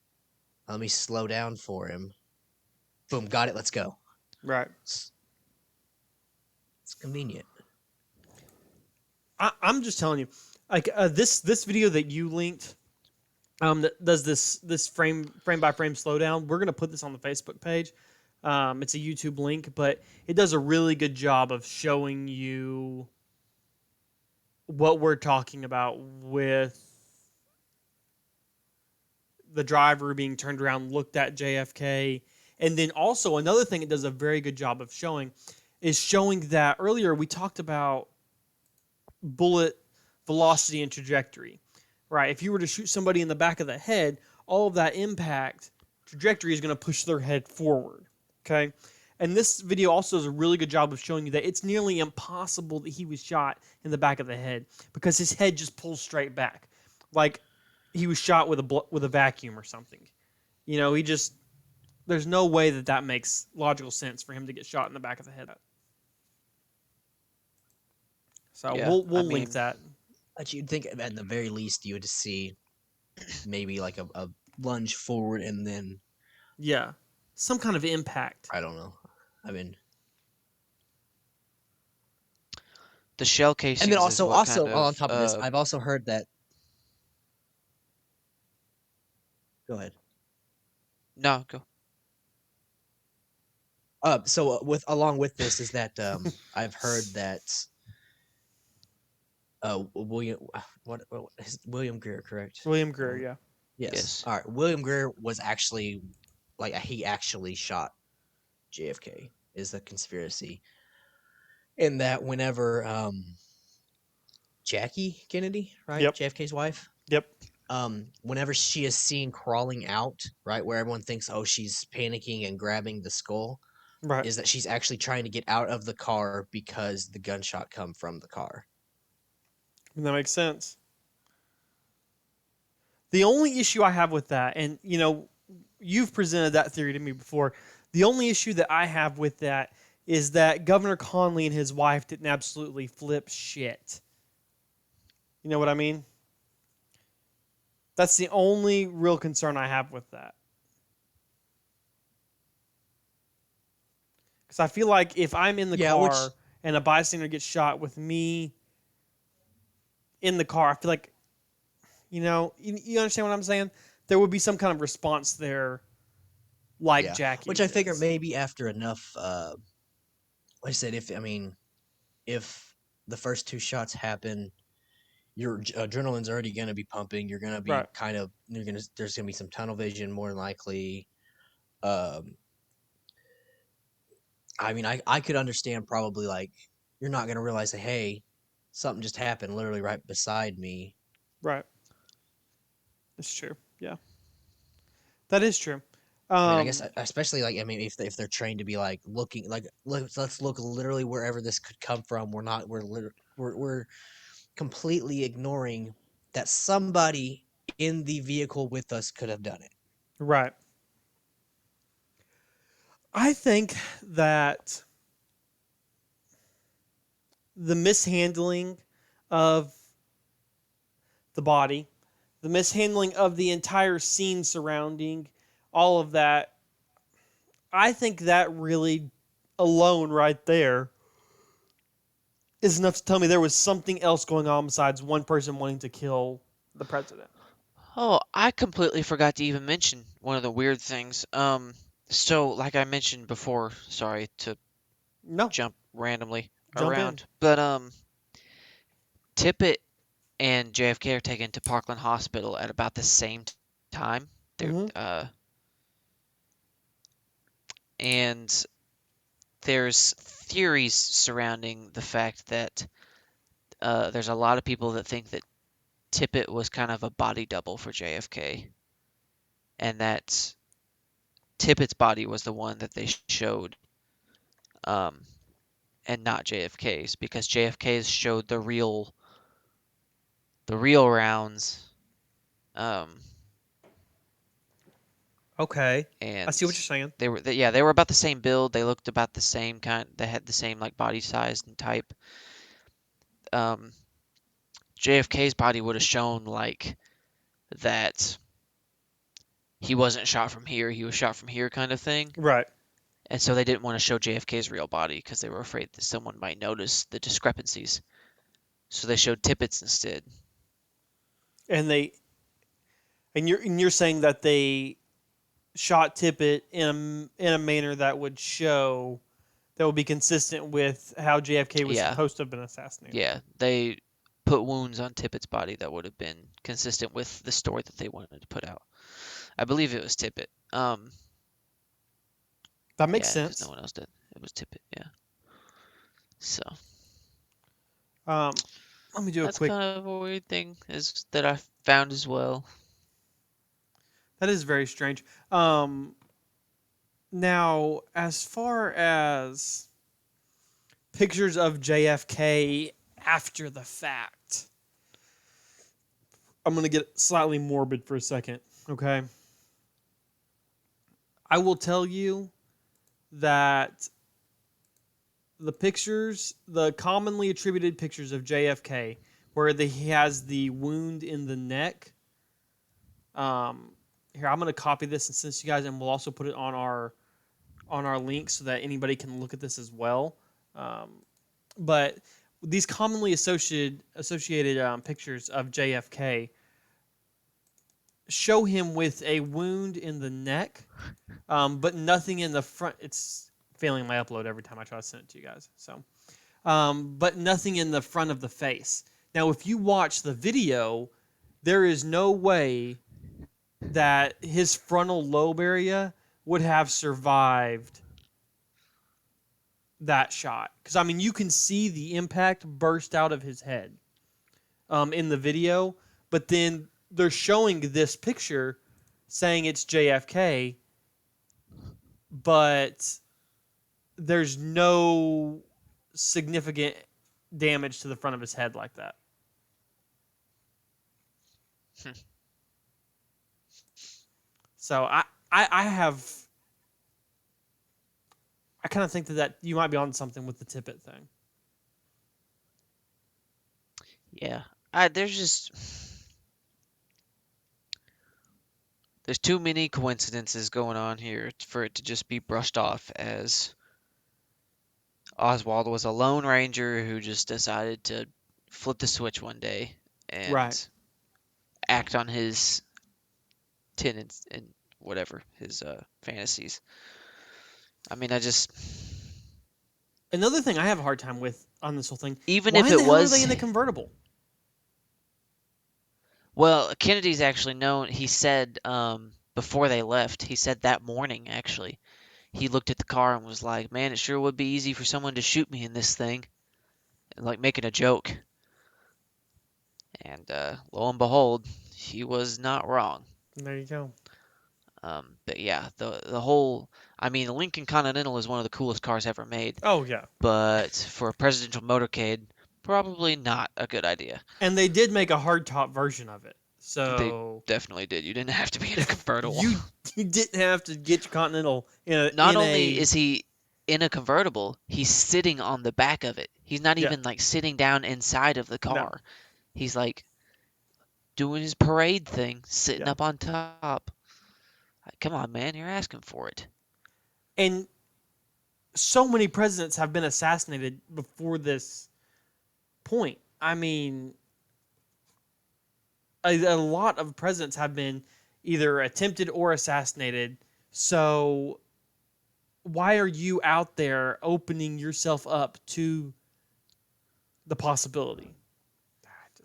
Let me slow down for him. Boom, got it. Let's go. Right. It's, it's convenient. I'm just telling you, like this video that you linked, that does this frame by frame slowdown. We're gonna put this on the Facebook page. It's a YouTube link, but it does a really good job of showing you what we're talking about with the driver being turned around, looked at JFK, and then also another thing it does a very good job of showing is showing that earlier we talked about bullet velocity and trajectory, right? If you were to shoot somebody in the back of the head, all of that impact trajectory is going to push their head forward, okay? And this video also does a really good job of showing you that it's nearly impossible that he was shot in the back of the head because his head just pulls straight back, like he was shot with a vacuum or something. You know, he just there's no way that that makes logical sense for him to get shot in the back of the head. So yeah, I we'll link mean, that. But you'd think at the very least you would see maybe like a lunge forward and then Yeah, some kind of impact. I don't know. I mean, the shell and then casings is also what kind on of top of this, I've also heard that. Go ahead. no, go. So with along with this is that I've heard that William what is William Greer, correct? William Greer, yeah. Yes. Yes. All right. William Greer was actually like he actually shot JFK is the conspiracy. In that whenever Jackie Kennedy, right? Yep. JFK's wife, Yep. whenever she is seen crawling out, right, where everyone thinks, oh, she's panicking and grabbing the skull, Right. is that she's actually trying to get out of the car because the gunshot come from the car. That makes sense. The only issue I have with that, and you know, you've presented that theory to me before. The only issue that I have with that is that Governor Conley and his wife didn't absolutely flip shit. You know what I mean? That's the only real concern I have with that. Because I feel like if I'm in the Yeah, which car and a bystander gets shot with me in the car, I feel like, you understand what I'm saying? There would be some kind of response there, like yeah, which Jackie's I figure is. maybe after enough like I said, if I mean if the first two shots happen, your adrenaline's already going to be pumping. You're going to be Right. kind of there's going to be some tunnel vision more than likely. Um, I mean, I could understand probably like you're not going to realize that hey, something just happened literally right beside me. Right. It's true. Yeah. That is true. I mean, I guess Um, especially like I mean, if they're trained to be like looking like let's look literally wherever this could come from. We're not we're completely ignoring that somebody in the vehicle with us could have done it. right. I think that the mishandling of the body, the mishandling of the entire scene surrounding all of that, I think that really alone right there is enough to tell me there was something else going on besides one person wanting to kill the president. Oh, I completely forgot to even mention one of the weird things. So like I mentioned before, sorry to No, jump randomly jump in. around, but Tippit and JFK are taken to Parkland Hospital at about the same time. They're, Hmm. and there's theories surrounding the fact that there's a lot of people that think that Tippit was kind of a body double for JFK, and that Tippett's body was the one that they showed, um, and not JFK's, because JFK's showed the real rounds, um, Okay, I see and what you're saying. they were about the same build. They looked about the same kind. They had the same like body size and type. Um, JFK's body would have shown like that he wasn't shot from here, he was shot from here kind of thing. Right. And so they didn't want to show JFK's real body because they were afraid that someone might notice the discrepancies. So they showed Tippett's instead. And you're saying that they shot Tippett in a manner that would show that would be consistent with how JFK was Yeah, supposed to have been assassinated. yeah. They put wounds on Tippett's body that would have been consistent with the story that they wanted to put out. I believe it was Tippett. That makes Yeah, because no sense. one else did. It was Tippett. Yeah. So Um, Let me do a that's quick. kind of a weird thing is that I found as well. That is very strange. Um, Now, as far as pictures of JFK after the fact, I'm going to get slightly morbid for a second, okay? I will tell you that the commonly attributed pictures of JFK, where he has the wound in the neck. Here, I'm going to copy this and send it to you guys, and we'll also put it on our link so that anybody can look at this as well. Um, but these commonly associated pictures of JFK show him with a wound in the neck, but nothing in the front. It's failing my upload every time I try to send it to you guys. So, but nothing in the front of the face. Now, if you watch the video, there is no way that his frontal lobe area would have survived that shot. Because, I mean, you can see the impact burst out of his head in the video, but then they're showing this picture saying it's JFK, but there's no significant damage to the front of his head like that. So I have I kind of think that you might be on something with the Tippett thing. Yeah. There's too many coincidences going on here for it to just be brushed off as Oswald was a lone ranger who just decided to flip the switch one day Right. and act on his tenets and whatever his fantasies. I mean, Another thing I have a hard time with on this whole thing, even why if in it the hell are they was, in a convertible? well, Kennedy's actually known. He said before they left, he said that morning actually, he looked at the car and was like, "Man, it sure would be easy for someone to shoot me in this thing," and like making a joke. And lo and behold, he was not wrong. There you go. But yeah, the whole, I mean, the Lincoln Continental is one of the coolest cars ever made, Oh yeah. but for a presidential motorcade, probably not a good idea. And they did make a hardtop version of it. They So definitely did. You didn't have to be in a convertible. you you didn't have to get your Continental Not in only a is he in a convertible, he's sitting on the back of it. He's not yeah, even like sitting down inside of the no. car. He's like doing his parade thing, sitting Yeah. up on top. Come on, man, you're asking for it. And so many presidents have been assassinated before this point. I mean, a lot of presidents have been either attempted or assassinated. So why are you out there opening yourself up to the possibility?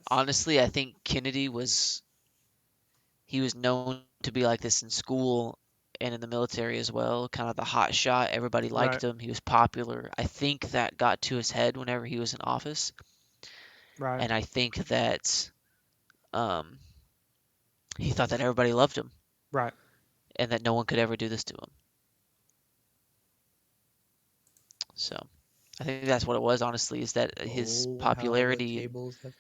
Honestly, I think Kennedy he was known to be like this in school and in the military as well, kind of the hot shot. Everybody Right. liked him. He was popular. I think that got to his head whenever he was in office, Right. and I think that um, he thought that everybody loved him Right. and that no one could ever do this to him. So I think that's what it was. Honestly, is that his Oh, how the popularity and tables have.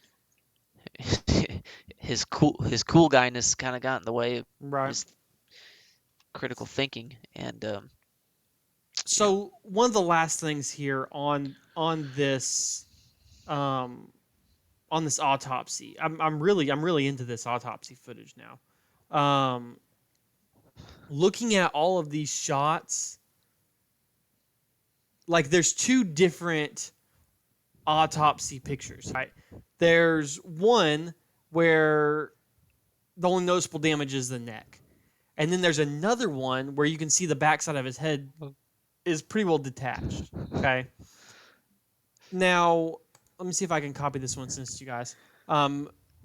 his cool guyness kind of got in the way of Right. his critical thinking, and yeah, So one of the last things here um on this autopsy, I'm really into this autopsy footage now. Looking at all of these shots, like there's two different autopsy pictures, right? There's one where the only noticeable damage is the neck. And then there's another one where you can see the backside of his head is pretty well detached. Okay. Now, let me see if I can copy this one and send it to you guys.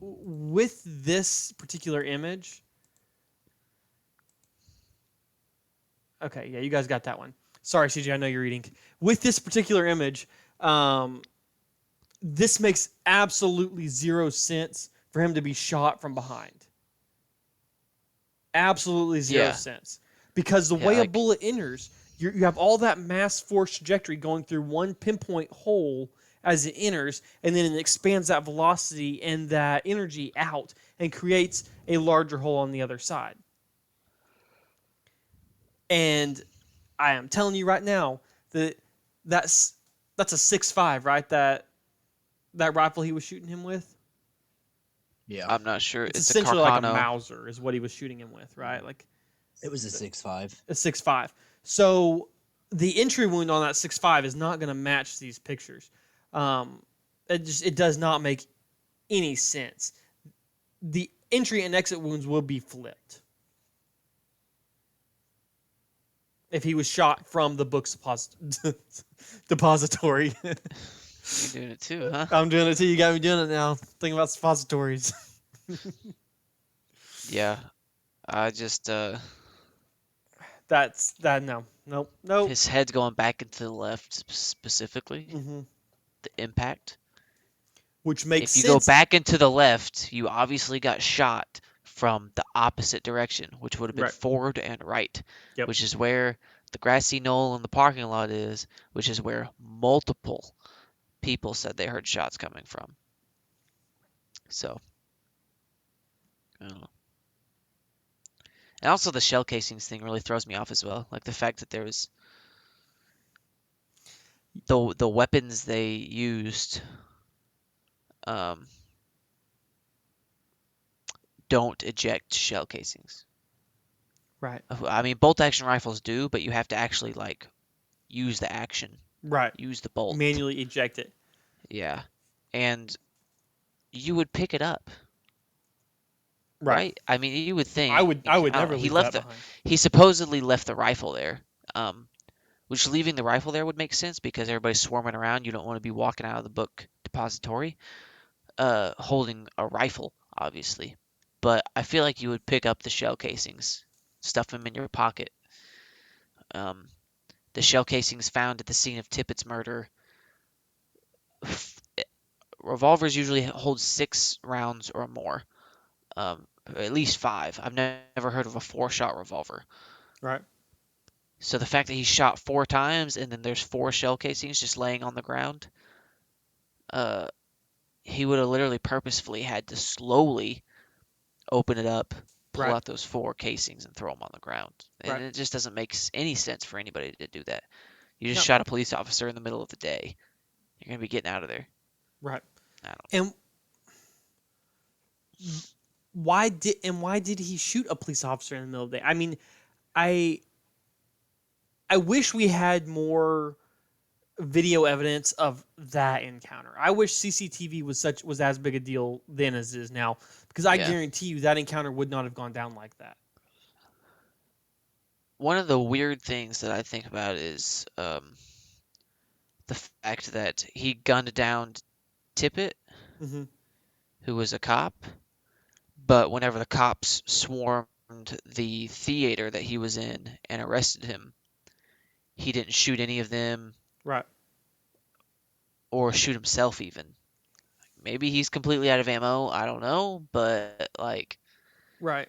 With this particular image, okay, yeah, you guys got that one. Sorry, CJ, I know you're reading. With this particular image, um, this makes absolutely zero sense for him to be shot from behind. Absolutely zero yeah, sense. Because the yeah, way a like bullet enters, you have all that mass force trajectory going through one pinpoint hole as it enters, and then it expands that velocity and that energy out and creates a larger hole on the other side. And I am telling you right now that that's that's a 6.5, right? That rifle he was shooting him with. Yeah, I'm not sure. It's It's a essentially like a Carcano. Mauser, is what he was shooting him with, right? Like it was a 6.5. a 6.5. So the entry wound on that 6.5 is not going to match these pictures. Um, it does not make any sense. The entry and exit wounds will be flipped if he was shot from the book's depository. You're doing it too, huh? I'm doing it too. You got me doing it now. Think about suppositories. Yeah. I just That's that. No, nope, nope. his head's going back into the left specifically, hmm the impact. Which makes If you go sense. back into the left, you obviously got shot from the opposite direction, which would have been Right. forward and right, Yep. which is where the grassy knoll in the parking lot is, which is where multiple people said they heard shots coming from. So, I don't know. And also the shell casings thing really throws me off as well. Like the fact that there was the weapons they used um, don't eject shell casings. Right. I mean, bolt action rifles do, but you have to actually like use the action, Right. use the bolt. Manually eject it. Yeah, and you would pick it up, Right. right? I mean, you would I think. would. I would I don't never know. leave that behind. He supposedly left the rifle there. Which leaving the rifle there would make sense because everybody's swarming around. You don't want to be walking out of the book depository, holding a rifle, obviously. But I feel like you would pick up the shell casings, stuff them in your pocket. Um, the shell casings found at the scene of Tippett's murder. Revolvers usually hold 6 rounds or more, at least 5. I've never heard of a 4-shot revolver. Right. So the fact that he shot 4 times and then there's 4 shell casings just laying on the ground, uh, he would have literally purposefully had to slowly open it up, pull Right. out those 4 casings, and throw them on the ground. And Right. it just doesn't make any sense for anybody to do that. You just No. shot a police officer in the middle of the day. You're gonna be getting out of there. Right. I don't. And why did he shoot a police officer in the middle of the day? I mean, I I wish we had more video evidence of that encounter. I wish CCTV was as big a deal then as it is now, because I Yeah. guarantee you that encounter would not have gone down like that. One of the weird things that I think about is the fact that he gunned down Tippett, Mm-hmm. who was a cop, but whenever the cops swarmed the theater that he was in and arrested him, he didn't shoot any of them Right. or shoot himself even. Maybe he's completely out of ammo, I don't know, but like Right.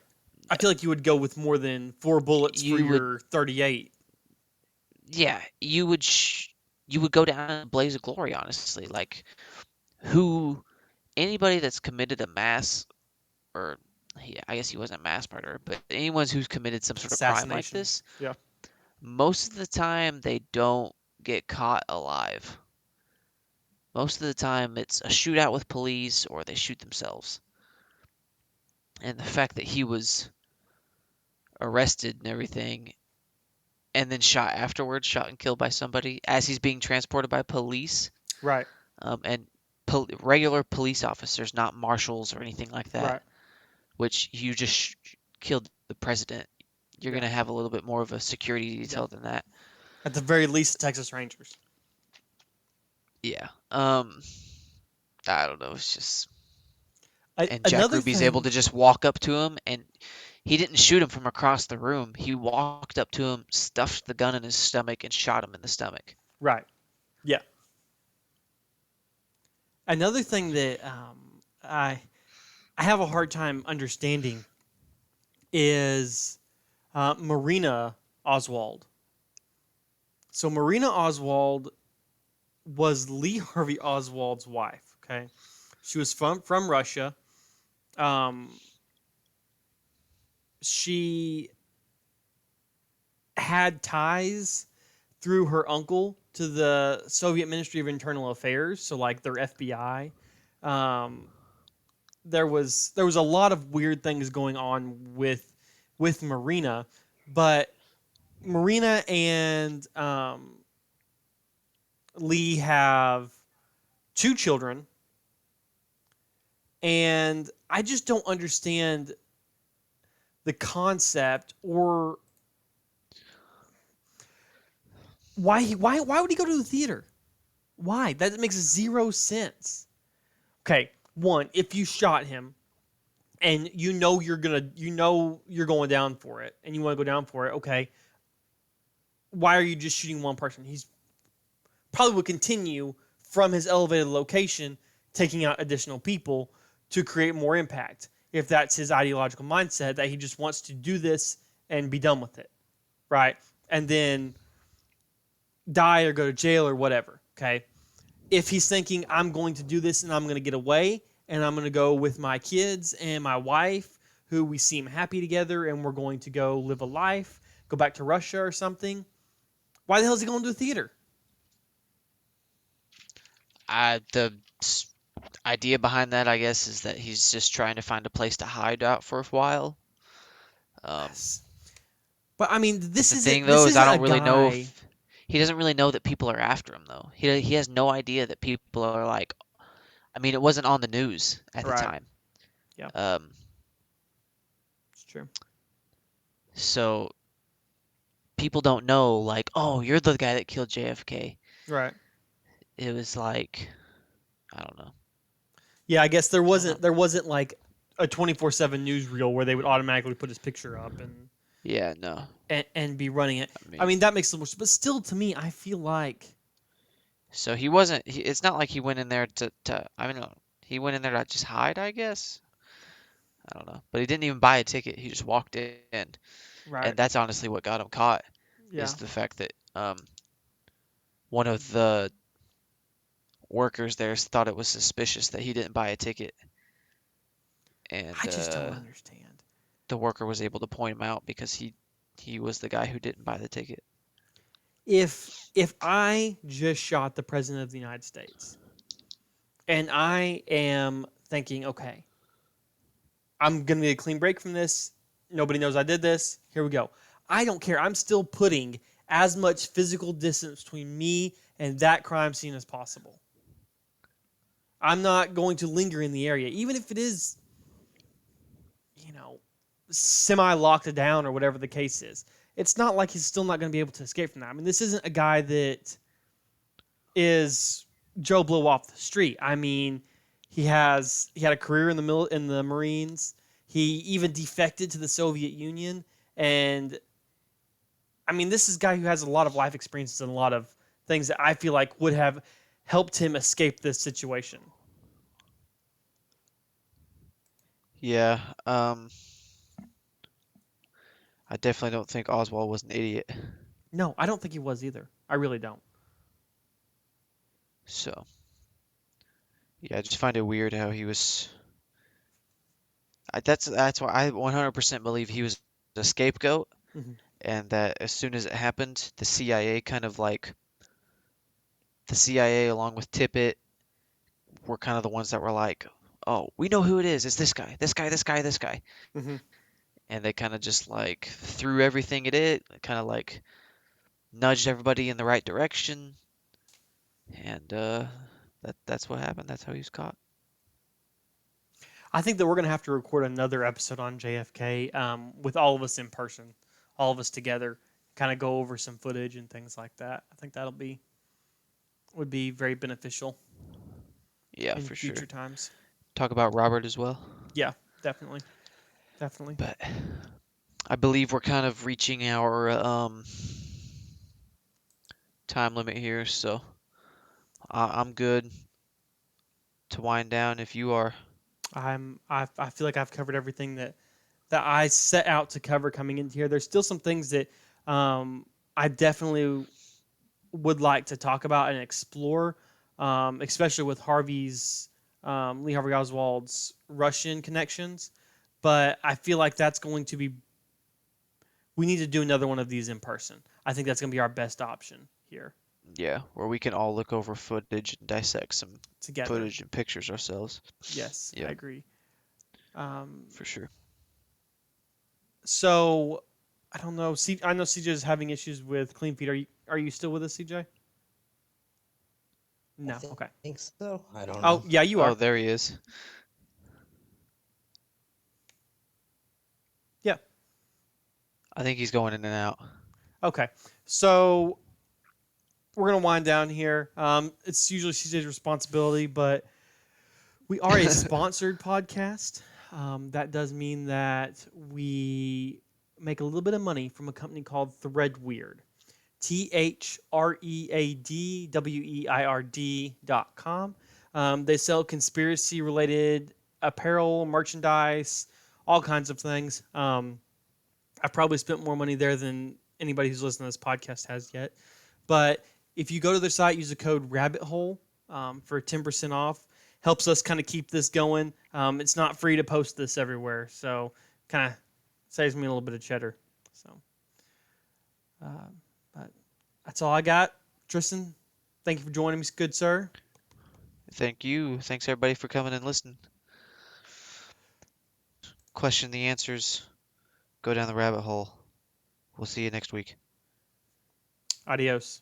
I feel like you would go with more than 4 bullets for you would your 38. yeah, you would go down in a blaze of glory, honestly. Like who anybody that's committed a mass or I guess he wasn't a mass murderer, but anyone who's committed some sort of crime like Assassination. this, Yeah. most of the time they don't get caught alive. Most of the time it's a shootout with police or they shoot themselves. And the fact that he was arrested and everything and then shot afterwards, shot and killed by somebody as he's being transported by police, Right. and regular police officers, not marshals or anything like that, Right. which you just killed the president. You're Yeah. going to have a little bit more of a security Yeah. detail than that. At the very least, the Texas Rangers. Yeah. I don't know. It's just. And Jack Another Ruby's able thing. to just walk up to him, and he didn't shoot him from across the room. He walked up to him, stuffed the gun in his stomach, and shot him in the stomach. Right. Yeah. Another thing that I have a hard time understanding is Marina Oswald. So Marina Oswald was Lee Harvey Oswald's wife. Okay, she was from Russia. Um, she had ties through her uncle to the Soviet Ministry of Internal Affairs, so like their FBI. Um, there was a lot of weird things going on with Marina, but Marina and Lee have 2 children, and I just don't understand the concept or why would he go to the theater? Why? That makes zero sense. Okay, one, if you shot him and you're going down for it and you want to go down for it, okay. Why are you just shooting one person? He's probably would continue from his elevated location taking out additional people to create more impact. If that's his ideological mindset that he just wants to do this and be done with it, right? And then die or go to jail or whatever, okay? If he's thinking, I'm going to do this and I'm going to get away and I'm going to go with my kids and my wife, who we seem happy together, and we're going to go live a life, go back to Russia or something, why the hell is he going to a theater? The idea behind that, I guess, is that he's just trying to find a place to hide out for a while. Um, Yes. But I mean, the thing though this is I isn't a don't really know guy, if he doesn't really know that people are after him though. He has no idea that people are like. I mean, it wasn't on the news at the right? time. Yeah, Um, it's true. so people don't know like, oh, you're the guy that killed JFK. Right. It was like, I don't know. Yeah, I guess there I don't know. wasn't like a 24/7 newsreel where they would automatically put his picture up Yeah, no. and be running it. I I mean, mean, that makes it more, but still, to me, I feel like so he wasn't. It's not like he went in there to. I mean, he went in there to just hide, I guess. I don't know. But he didn't even buy a ticket. He just walked in, right. and that's honestly what got him caught. Yeah. Is the fact that one of the workers there thought it was suspicious that he didn't buy a ticket, and I just don't understand. the worker was able to point him out because he was the guy who didn't buy the ticket. If I just shot the president of the United States and I am thinking, okay, I'm gonna get a clean break from this. Nobody knows I did this. Here we go. I don't care. I'm still putting as much physical distance between me and that crime scene as possible. I'm not going to linger in the area, even if it is, you know, semi locked down or whatever the case is. It's not like he's still not going to be able to escape from that. I mean, this isn't a guy that is Joe Blow off the street. I mean, He had a career in the Marines. He even defected to the Soviet Union, and I mean, this is a guy who has a lot of life experiences and a lot of things that I feel like would have helped him escape this situation. Yeah. I definitely don't think Oswald was an idiot. No, I don't think he was either. I really don't. So, yeah, I just find it weird how he was. That's why I 100% believe he was a scapegoat, Hmm. and that as soon as it happened, the CIA kind of like the CIA along with Tippit were kind of the ones that were like, "Oh, we know who it is. It's this guy, this guy, this guy, this guy," Hmm. and they kind of just like threw everything at it, kind of like nudged everybody in the right direction, and that's what happened. That's how he was caught. I think that we're going to have to record another episode on JFK with all of us in person, all of us together, kind of go over some footage and things like that. I think would be very beneficial Yeah, in for future sure. times. Talk about Robert as well, Yeah, definitely, definitely. but I believe we're kind of reaching our time limit here, so I'm good to wind down if you are. I feel like I've covered everything that I set out to cover coming into here. There's still some things that I definitely would like to talk about and explore, especially with Lee Harvey Oswald's Russian connections. But I feel like that's going to be. We need to do another one of these in person. I think that's going to be our best option here Yeah, where we can all look over footage and dissect some together. footage and pictures ourselves. Yes, I Yeah, agree. Um, for sure. so I don't know. I know CJ is having issues with clean feed. Are you still with us, CJ? I No. Okay. think so. I don't Oh know. yeah, you Oh, are. there he is. Yeah. I think he's going in and out. Okay. So we're gonna wind down here. It's usually CJ's responsibility, but we are a sponsored podcast. That does mean that we make a little bit of money from a company called Threadweird. THREADWEIRD.com. They sell conspiracy related apparel, merchandise, all kinds of things. I've probably spent more money there than anybody who's listening to this podcast has yet. But if you go to their site, use the code Rabbit Hole for 10% off. Helps us kind of keep this going. It's not free to post this everywhere, so kind of saves me a little bit of cheddar. So, but that's all I got. Tristan, thank you for joining me, good sir. Thank you. Thanks everybody for coming and listening. Question the answers. Go down the rabbit hole. We'll see you next week. Adios.